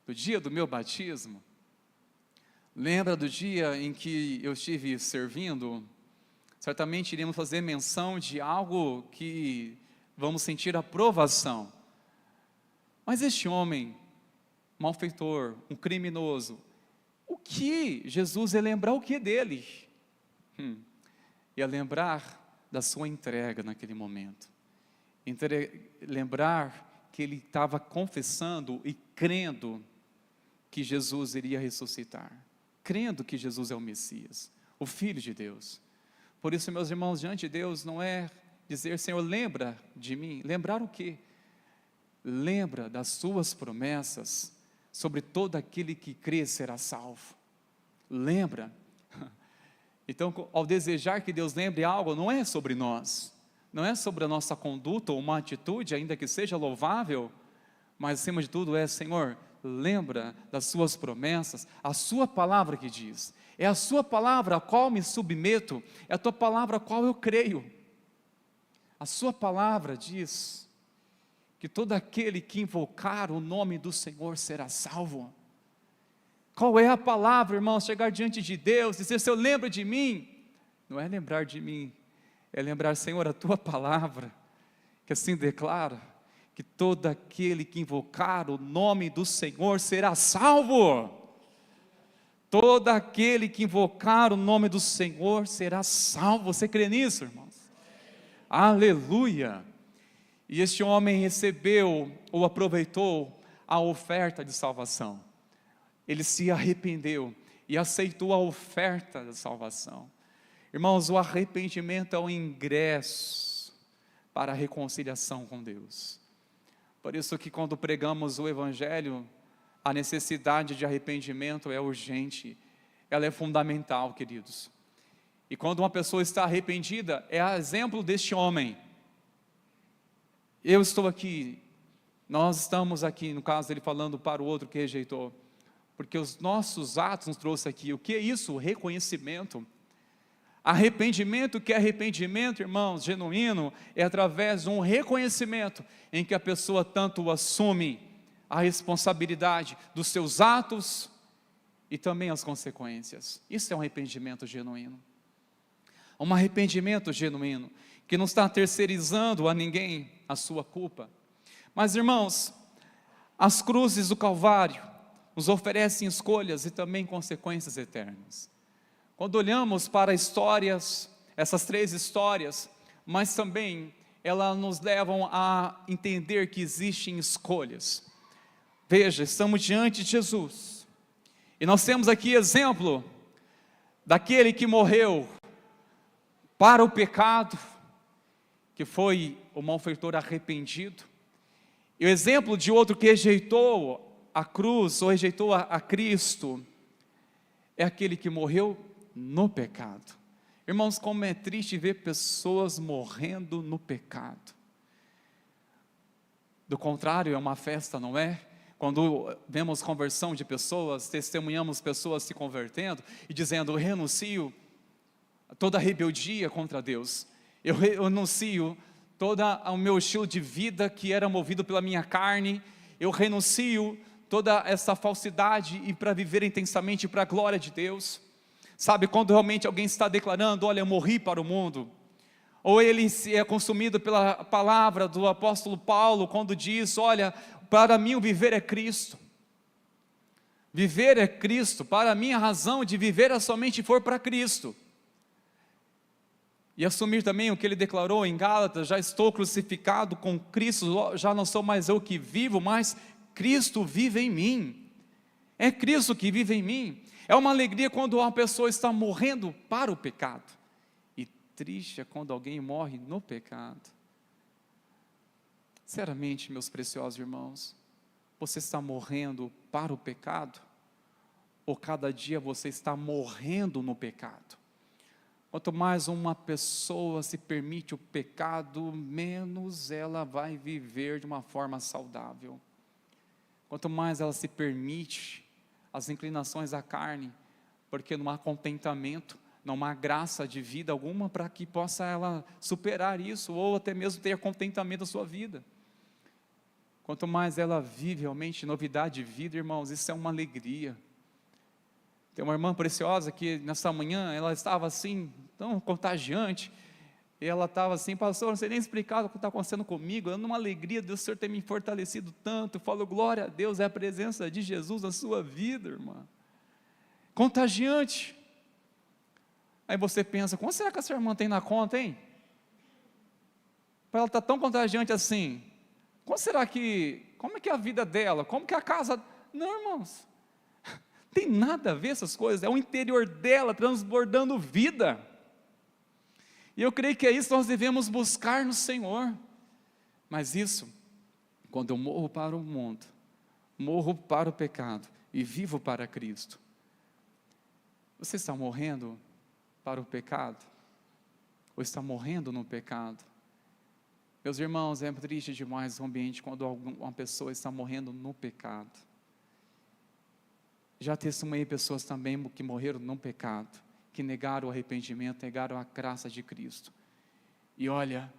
do dia do meu batismo? Lembra do dia em que eu estive servindo? Certamente iremos fazer menção de algo que vamos sentir aprovação. Mas este homem, malfeitor, um criminoso, o que Jesus ia lembrar o que dele? Ia lembrar da sua entrega naquele momento. Lembrar que ele estava confessando e crendo que Jesus iria ressuscitar. Crendo que Jesus é o Messias, o Filho de Deus. Por isso, meus irmãos, diante de Deus não é dizer: Senhor, lembra de mim. Lembrar o quê? Lembra das suas promessas sobre todo aquele que crê será salvo. Lembra. Então, ao desejar que Deus lembre algo, não é sobre nós, não é sobre a nossa conduta ou uma atitude, ainda que seja louvável, mas acima de tudo é: Senhor, lembra das suas promessas, a sua palavra que diz, é a sua palavra a qual me submeto, é a tua palavra a qual eu creio. A sua palavra diz que todo aquele que invocar o nome do Senhor será salvo. Qual é a palavra, irmãos? Chegar diante de Deus, dizer: Senhor, lembra de mim. Não é lembrar de mim, é lembrar: Senhor, a tua palavra, que assim declara, que todo aquele que invocar o nome do Senhor será salvo. Todo aquele que invocar o nome do Senhor será salvo. Você crê nisso, irmãos? Aleluia! E este homem recebeu ou aproveitou a oferta de salvação. Ele se arrependeu e aceitou a oferta da salvação. Irmãos, o arrependimento é o ingresso para a reconciliação com Deus. Por isso que quando pregamos o Evangelho, a necessidade de arrependimento é urgente, ela é fundamental, queridos. E quando uma pessoa está arrependida, é a exemplo deste homem. Eu estou aqui, nós estamos aqui, no caso dele falando para o outro que rejeitou, porque os nossos atos nos trouxe aqui. O que é isso? Reconhecimento. Arrependimento, que é arrependimento, irmãos, genuíno, é através de um reconhecimento, em que a pessoa tanto assume a responsabilidade dos seus atos, e também as consequências. Isso é um arrependimento genuíno. Um arrependimento genuíno, que não está terceirizando a ninguém a sua culpa. Mas, irmãos, as cruzes do Calvário nos oferecem escolhas e também consequências eternas. Quando olhamos para histórias, essas 3 histórias, mas também elas nos levam a entender que existem escolhas. Veja, estamos diante de Jesus, e nós temos aqui exemplo daquele que morreu para o pecado, que foi o malfeitor arrependido, e o exemplo de outro que rejeitou a cruz, ou rejeitou a Cristo, é aquele que morreu no pecado. Irmãos, como é triste ver pessoas morrendo no pecado. Do contrário, é uma festa, não é? Quando vemos conversão de pessoas, testemunhamos pessoas se convertendo e dizendo: eu renuncio a toda a rebeldia contra Deus, eu renuncio todo o meu estilo de vida que era movido pela minha carne, eu renuncio toda essa falsidade e para viver intensamente para a glória de Deus. Sabe, quando realmente alguém está declarando: olha, eu morri para o mundo, ou ele se é consumido pela palavra do apóstolo Paulo, quando diz: olha, para mim o viver é Cristo. Viver é Cristo, para mim a razão de viver é somente for para Cristo. E assumir também o que ele declarou em Gálatas: já estou crucificado com Cristo, já não sou mais eu que vivo, mas Cristo vive em mim. É Cristo que vive em mim. É uma alegria quando uma pessoa está morrendo para o pecado. E triste é quando alguém morre no pecado. Sinceramente, meus preciosos irmãos, você está morrendo para o pecado? Ou cada dia você está morrendo no pecado? Quanto mais uma pessoa se permite o pecado, menos ela vai viver de uma forma saudável. Quanto mais ela se permite as inclinações da carne, porque não há contentamento, não há graça de vida alguma para que possa ela superar isso, ou até mesmo ter contentamento na sua vida. Quanto mais ela vive realmente novidade de vida, irmãos, isso é uma alegria. Tem uma irmã preciosa que nessa manhã, ela estava assim, tão contagiante, e ela estava assim: pastor, não sei nem explicar o que está acontecendo comigo, numa alegria de o Senhor ter me fortalecido tanto. Eu falo: glória a Deus, é a presença de Jesus na sua vida, irmã. Contagiante. Aí você pensa: quanto será que essa irmã tem na conta, hein? Para ela estar tão contagiante assim, como é que é a vida dela? Como que é a casa? Não, irmãos, tem nada a ver essas coisas, é o interior dela transbordando vida. E eu creio que é isso que nós devemos buscar no Senhor. Mas isso, quando eu morro para o mundo, morro para o pecado e vivo para Cristo. Você está morrendo para o pecado? Ou está morrendo no pecado? Meus irmãos, é triste demais o ambiente quando uma pessoa está morrendo no pecado. Já testemunhei pessoas também que morreram no pecado, que negaram o arrependimento, negaram a graça de Cristo. E olha,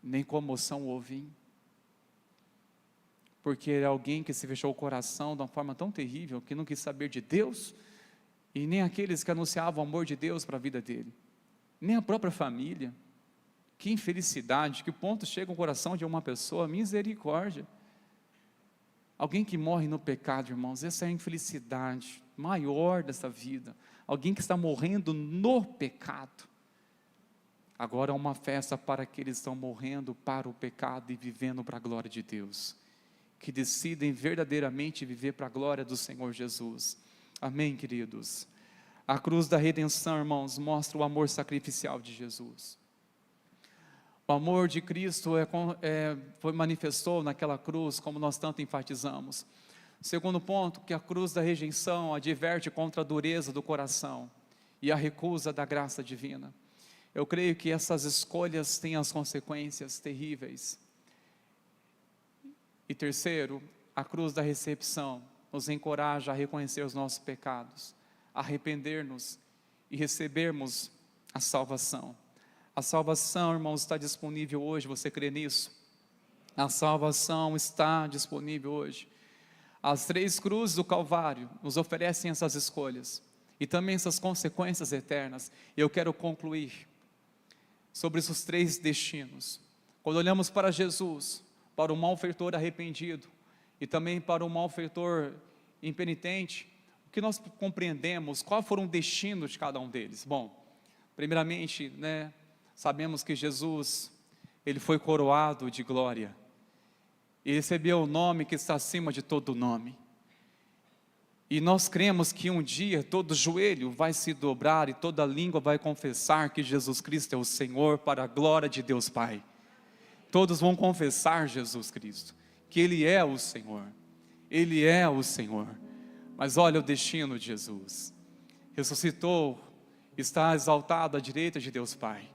nem comoção houve, porque era alguém que se fechou o coração de uma forma tão terrível, que não quis saber de Deus, e nem aqueles que anunciavam o amor de Deus para a vida dele, nem a própria família. Que infelicidade, que ponto chega o coração de uma pessoa, misericórdia. Alguém que morre no pecado, irmãos, essa é a infelicidade maior dessa vida. Alguém que está morrendo no pecado. Agora é uma festa para aqueles que estão morrendo para o pecado e vivendo para a glória de Deus, que decidem verdadeiramente viver para a glória do Senhor Jesus. Amém, queridos? A cruz da redenção, irmãos, mostra o amor sacrificial de Jesus. O amor de Cristo foi manifestou naquela cruz, como nós tanto enfatizamos. Segundo ponto, que a cruz da rejeição adverte contra a dureza do coração e a recusa da graça divina. Eu creio que essas escolhas têm as consequências terríveis. E terceiro, a cruz da recepção nos encoraja a reconhecer os nossos pecados, arrepender-nos e recebermos a salvação. A salvação, irmãos, está disponível hoje, você crê nisso? A salvação está disponível hoje. As 3 cruzes do Calvário nos oferecem essas escolhas e também essas consequências eternas. E eu quero concluir sobre esses 3 destinos. Quando olhamos para Jesus, para o malfeitor arrependido e também para o malfeitor impenitente, o que nós compreendemos, qual foram o destino de cada um deles? Bom, primeiramente, sabemos que Jesus, ele foi coroado de glória, e recebeu o nome que está acima de todo nome, e nós cremos que um dia todo joelho vai se dobrar, e toda língua vai confessar que Jesus Cristo é o Senhor, para a glória de Deus Pai. Todos vão confessar Jesus Cristo, que Ele é o Senhor, Ele é o Senhor. Mas olha o destino de Jesus, ressuscitou, está exaltado à direita de Deus Pai.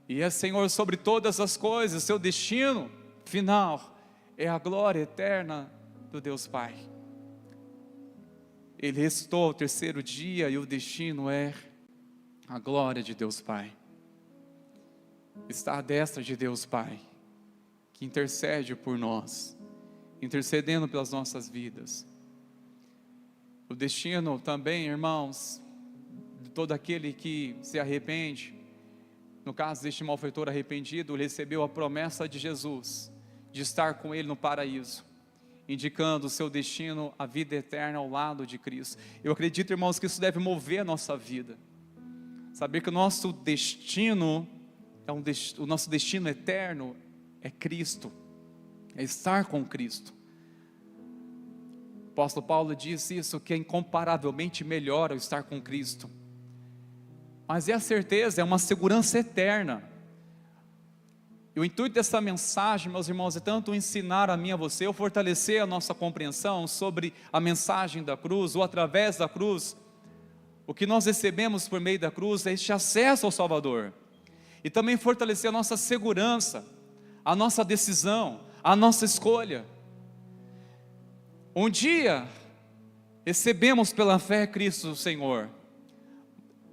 E é Senhor sobre todas as coisas, seu destino final é a glória eterna do Deus Pai. Ele ressuscitou ao terceiro dia e o destino é a glória de Deus Pai. Está à destra de Deus Pai, que intercede por nós, intercedendo pelas nossas vidas. O destino também, irmãos, de todo aquele que se arrepende, no caso deste malfeitor arrependido, ele recebeu a promessa de Jesus, de estar com ele no paraíso, indicando o seu destino, a vida eterna ao lado de Cristo. Eu acredito, irmãos, que isso deve mover a nossa vida, saber que o nosso destino, o nosso destino eterno é Cristo, é estar com Cristo. O apóstolo Paulo diz isso, que é incomparavelmente melhor ao estar com Cristo. Mas é a certeza, é uma segurança eterna. E o intuito dessa mensagem, meus irmãos, é tanto ensinar a mim e a você, ou fortalecer a nossa compreensão sobre a mensagem da cruz, ou através da cruz, o que nós recebemos por meio da cruz é este acesso ao Salvador. E também fortalecer a nossa segurança, a nossa decisão, a nossa escolha. Um dia, recebemos pela fé Cristo Senhor.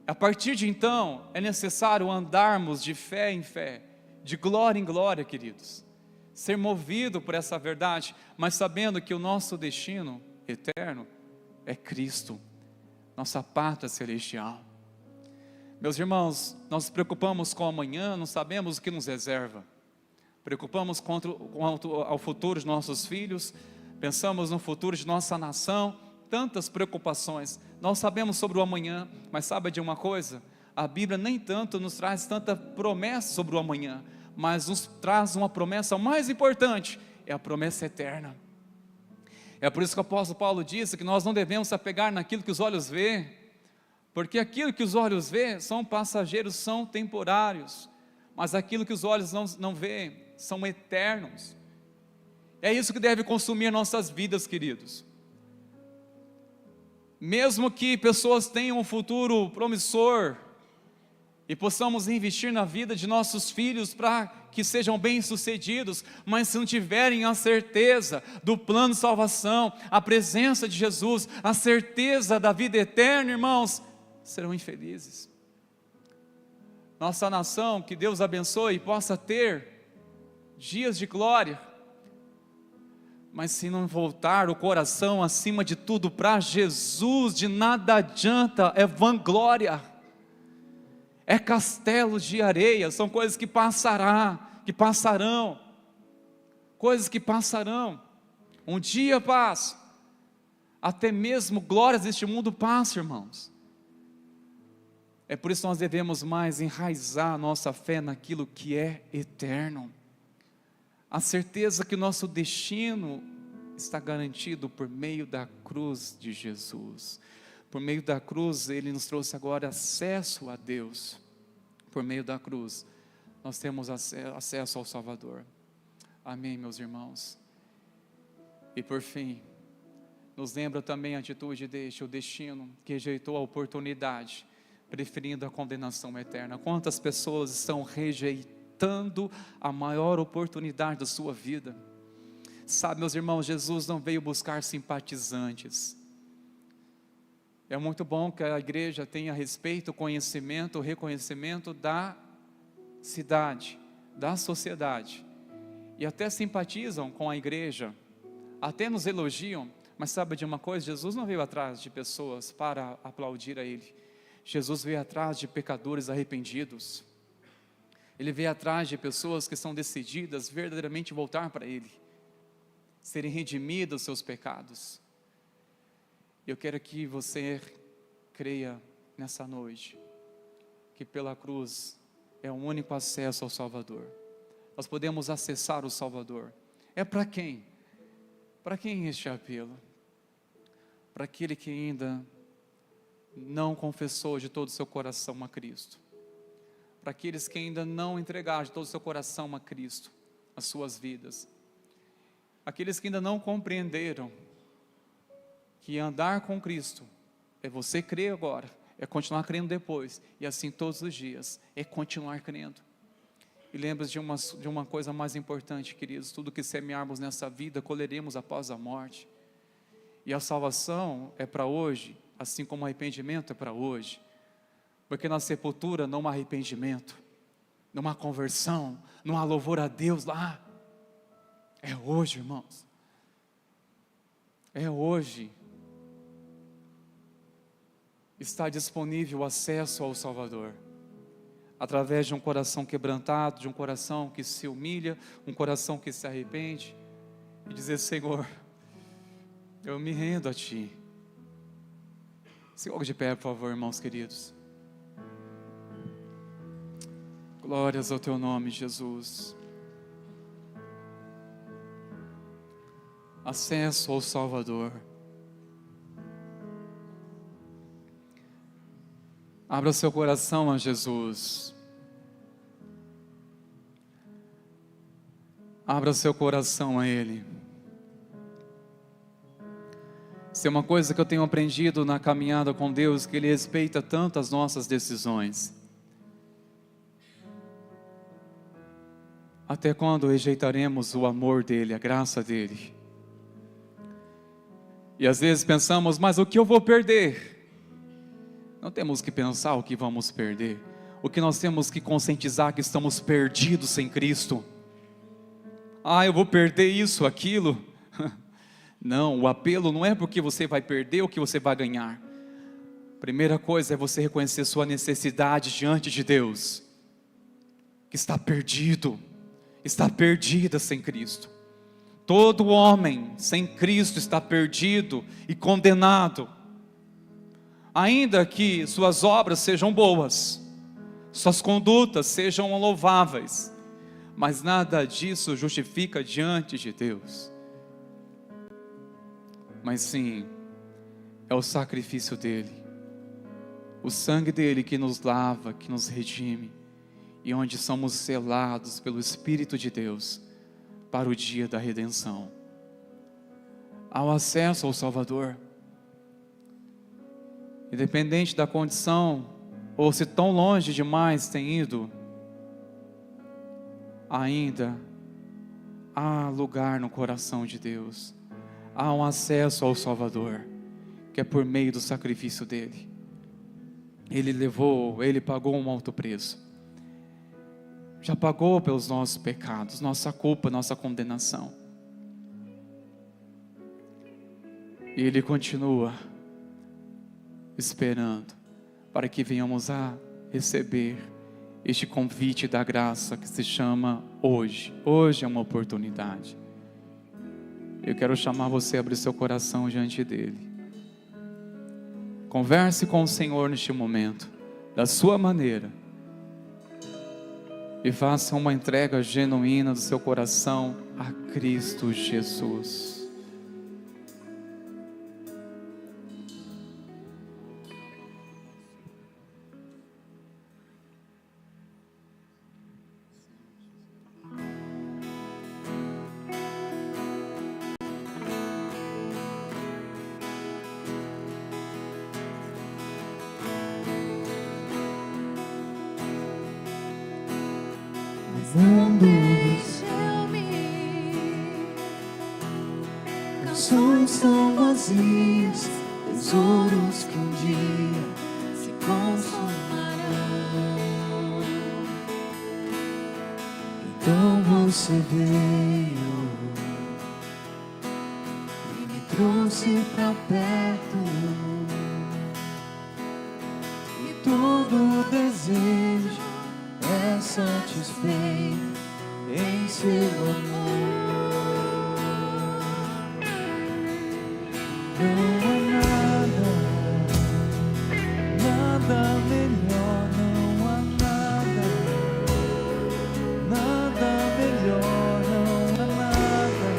A partir de então, é necessário andarmos de fé em fé, de glória em glória, queridos. Ser movido por essa verdade, mas sabendo que o nosso destino eterno é Cristo, nossa pátria celestial. Meus irmãos, nós nos preocupamos com o amanhã, não sabemos o que nos reserva. Preocupamos quanto ao futuro de nossos filhos, pensamos no futuro de nossa nação, tantas preocupações. Nós sabemos sobre o amanhã, mas sabe de uma coisa? A Bíblia nem tanto nos traz tanta promessa sobre o amanhã, mas nos traz uma promessa mais importante, é a promessa eterna. É por isso que o apóstolo Paulo disse que nós não devemos se apegar naquilo que os olhos vê, porque aquilo que os olhos vê são passageiros, são temporários, mas aquilo que os olhos não vê são eternos. É isso que deve consumir nossas vidas, queridos. Mesmo que pessoas tenham um futuro promissor e possamos investir na vida de nossos filhos para que sejam bem-sucedidos, mas se não tiverem a certeza do plano de salvação, a presença de Jesus, a certeza da vida eterna, irmãos, serão infelizes. Nossa nação, que Deus abençoe e possa ter dias de glória, mas se não voltar o coração acima de tudo para Jesus, de nada adianta, é vanglória, é castelo de areia, são coisas que passarão, coisas que passarão, um dia passa, até mesmo glórias deste mundo passam, irmãos. É por isso que nós devemos mais enraizar a nossa fé naquilo que é eterno, a certeza que o nosso destino está garantido por meio da cruz de Jesus. Por meio da cruz, Ele nos trouxe agora acesso a Deus. Por meio da cruz, nós temos acesso ao Salvador. Amém, meus irmãos? E por fim, nos lembra também a atitude deste, o destino que rejeitou a oportunidade, preferindo a condenação eterna. Quantas pessoas estão rejeitando a maior oportunidade da sua vida? Sabe, meus irmãos, Jesus não veio buscar simpatizantes. É muito bom que a igreja tenha respeito, conhecimento, reconhecimento da cidade, da sociedade, e até simpatizam com a igreja, até nos elogiam, mas sabe de uma coisa? Jesus não veio atrás de pessoas para aplaudir a Ele. Jesus veio atrás de pecadores arrependidos. Ele veio atrás de pessoas que são decididas verdadeiramente voltar para Ele, serem redimidos dos seus pecados. Eu quero que você creia nessa noite, que pela cruz é o único acesso ao Salvador. Nós podemos acessar o Salvador. É para quem? Para quem este apelo? Para aquele que ainda não confessou de todo o seu coração a Cristo. Para aqueles que ainda não entregaram de todo o seu coração a Cristo, as suas vidas. Aqueles que ainda não compreenderam que andar com Cristo é você crer agora, é continuar crendo depois, e assim todos os dias, é continuar crendo. E lembre-se de uma coisa mais importante, queridos: tudo que semearmos nessa vida, colheremos após a morte. E a salvação é para hoje, assim como o arrependimento é para hoje. Porque na sepultura não há arrependimento, não há conversão, não há louvor a Deus lá. É hoje, irmãos. É hoje. Está disponível o acesso ao Salvador, através de um coração quebrantado, de um coração que se humilha, um coração que se arrepende, e dizer: Senhor, eu me rendo a Ti. Se coloque de pé, por favor, irmãos queridos. Glórias ao Teu nome, Jesus. Acesso ao Salvador. Abra seu coração a Jesus. Abra seu coração a Ele. Se é uma coisa que eu tenho aprendido na caminhada com Deus, que Ele respeita tanto as nossas decisões. Até quando rejeitaremos o amor dEle, a graça dEle? E às vezes pensamos: mas o que eu vou perder? Não temos que pensar o que vamos perder. O que nós temos que conscientizar que estamos perdidos sem Cristo. Eu vou perder isso, aquilo. Não, o apelo não é porque você vai perder ou que você vai ganhar. Primeira coisa é você reconhecer sua necessidade diante de Deus, que está perdido, está perdida sem Cristo. Todo homem sem Cristo está perdido e condenado. Ainda que suas obras sejam boas, suas condutas sejam louváveis, mas nada disso justifica diante de Deus. Mas sim, é o sacrifício dEle, o sangue dEle que nos lava, que nos redime, e onde somos selados pelo Espírito de Deus para o dia da redenção. Ao acesso ao Salvador, independente da condição, ou se tão longe demais tem ido, ainda há lugar no coração de Deus. Há um acesso ao Salvador, que é por meio do sacrifício dEle. Ele pagou um alto preço. Já pagou pelos nossos pecados, nossa culpa, nossa condenação. E Ele continua esperando para que venhamos a receber este convite da graça que se chama hoje. Hoje é uma oportunidade. Eu quero chamar você a abrir seu coração diante dEle. Converse com o Senhor neste momento, da sua maneira, e faça uma entrega genuína do seu coração a Cristo Jesus. Canções são vazias, tesouros que um dia se consumarão. Então você veio e me trouxe pra perto, e todo desejo é satisfeito em seu amor. Não há nada, nada melhor, não há nada, nada melhor, não há nada,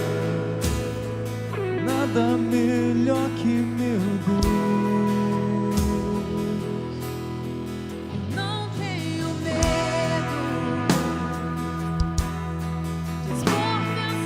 nada melhor que meu Deus. Não tenho medo de expor minha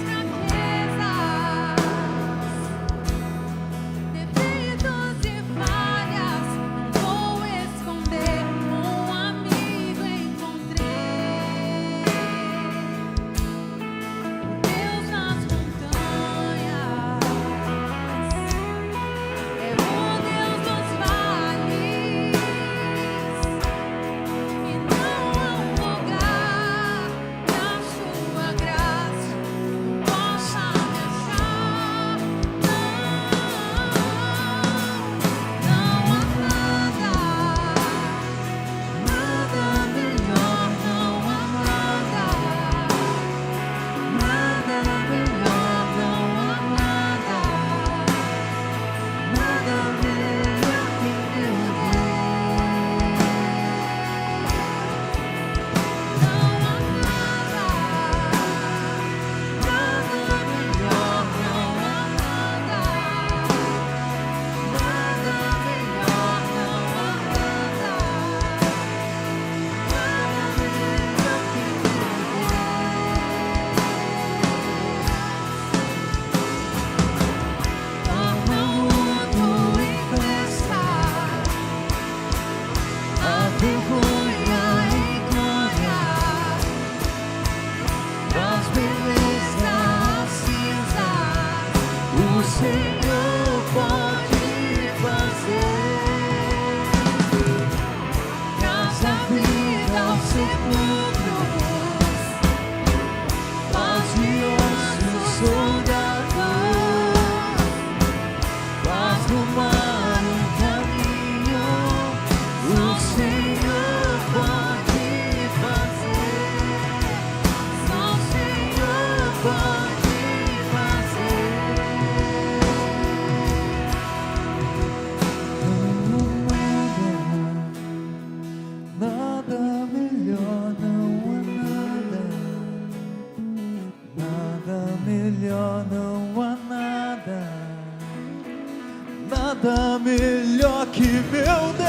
meu Deus.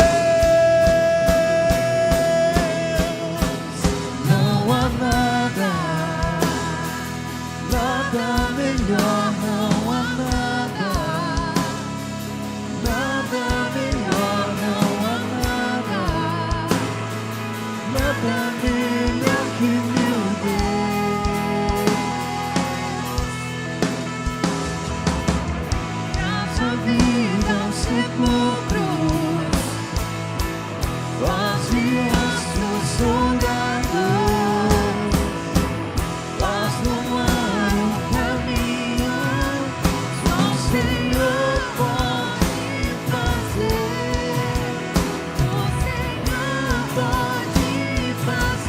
Não há nada, nada melhor, não há nada, nada melhor, não há nada, nada melhor que meu Deus. Nossa vida é um sepulcro, vazias dos soldados, paz no ar um caminho, só o Senhor pode fazer, o Senhor pode fazer,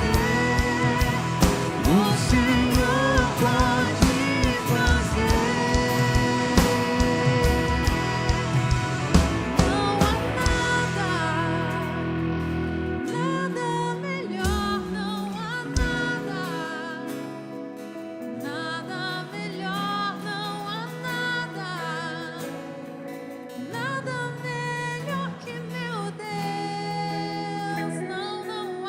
o Senhor pode fazer. Não há nada, nada melhor, não há nada, nada melhor, não há nada, nada melhor que meu Deus. Não, não há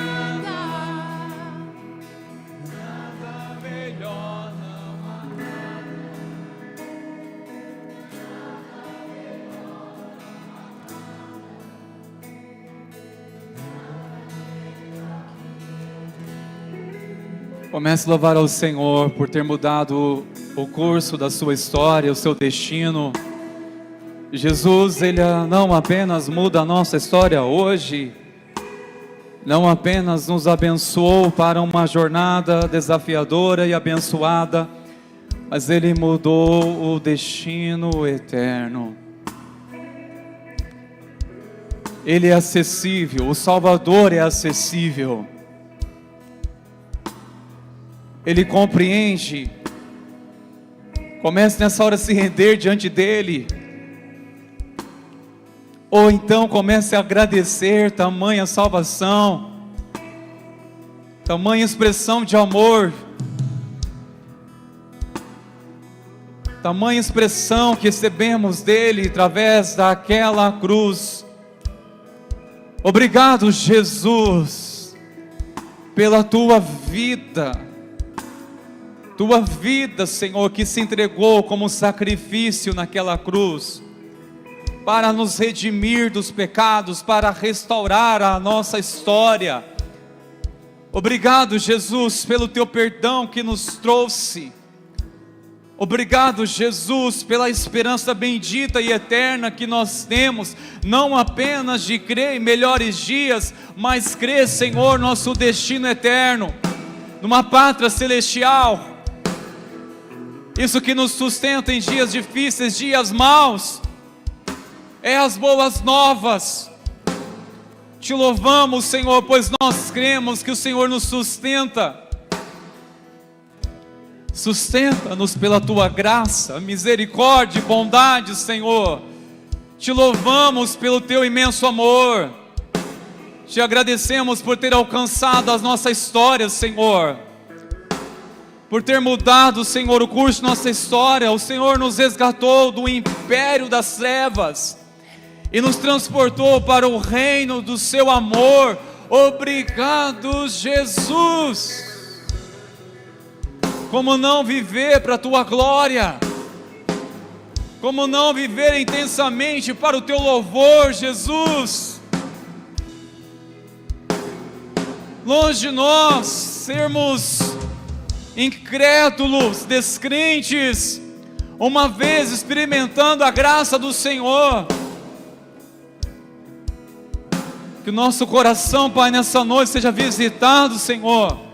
nada. Nada melhor, não há Comece a louvar ao Senhor por ter mudado o curso da sua história, o seu destino. Jesus, Ele não apenas muda a nossa história hoje, não apenas nos abençoou para uma jornada desafiadora e abençoada, mas Ele mudou o destino eterno. Ele é acessível, o Salvador é acessível. Ele compreende. Comece nessa hora a se render diante dEle. Ou então comece a agradecer tamanha salvação, tamanha expressão de amor, tamanha expressão que recebemos dEle através daquela cruz. Obrigado, Jesus, pela tua vida, Senhor, que se entregou como sacrifício naquela cruz, para nos redimir dos pecados, para restaurar a nossa história. Obrigado, Jesus, pelo teu perdão que nos trouxe. Obrigado, Jesus, pela esperança bendita e eterna que nós temos, não apenas de crer em melhores dias, mas crer, Senhor, nosso destino eterno, numa pátria celestial. Isso que nos sustenta em dias difíceis, dias maus, é as boas novas. Te louvamos, Senhor, pois nós cremos que o Senhor nos sustenta. Sustenta-nos pela tua graça, misericórdia e bondade, Senhor. Te louvamos pelo teu imenso amor. Te agradecemos por ter alcançado as nossas histórias, Senhor, por ter mudado, Senhor, o curso de nossa história. O Senhor nos resgatou do império das trevas e nos transportou para o reino do seu amor. Obrigado, Jesus. Como não viver para a tua glória? Como não viver intensamente para o teu louvor, Jesus? Longe de nós sermos incrédulos, descrentes, uma vez experimentando a graça do Senhor. Que o nosso coração, Pai, nessa noite seja visitado, Senhor,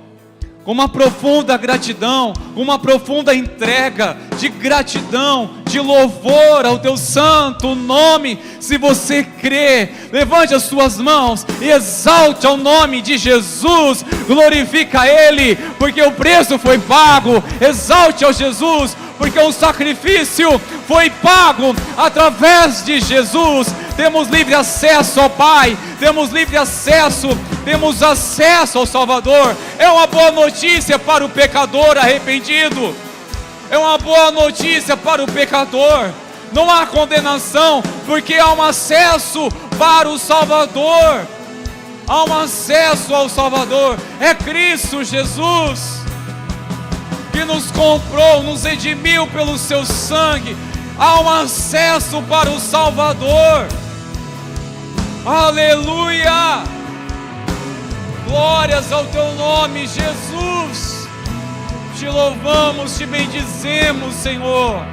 com uma profunda gratidão, com uma profunda entrega de gratidão, de louvor ao teu santo nome. Se você crê, levante as suas mãos e exalte ao nome de Jesus, glorifica a Ele, porque o preço foi pago. Exalte ao Jesus, porque o sacrifício foi pago através de Jesus. Temos livre acesso ao Pai, temos livre acesso, temos acesso ao Salvador. É uma boa notícia para o pecador arrependido, é uma boa notícia para o pecador. não há condenação, porque há um acesso para o Salvador. Há um acesso ao Salvador, é Cristo Jesus, que nos comprou, nos redimiu pelo seu sangue. Há um acesso para o Salvador. Aleluia! Glórias ao teu nome, Jesus. Te louvamos, te bendizemos, Senhor.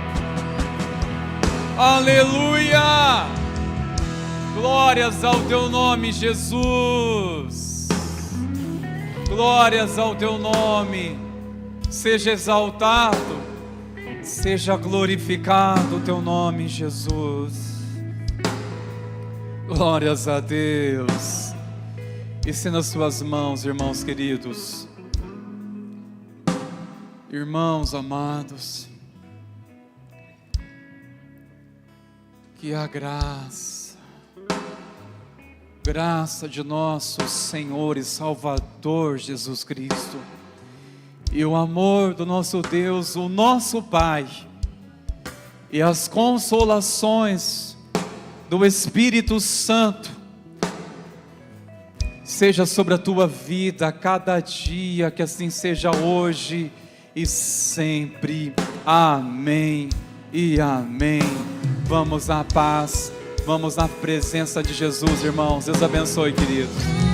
Aleluia! Glórias ao teu nome, Jesus. Glórias ao teu nome. Seja exaltado, seja glorificado o teu nome, Jesus. Glórias a Deus. Estenda nas suas mãos, irmãos queridos. Irmãos amados, que a graça de nosso Senhor e Salvador Jesus Cristo, e o amor do nosso Deus, o nosso Pai, e as consolações do Espírito Santo, seja sobre a tua vida a cada dia, que assim seja hoje e sempre. Amém e amém. Vamos à paz, vamos na presença de Jesus, irmãos. Deus abençoe, queridos.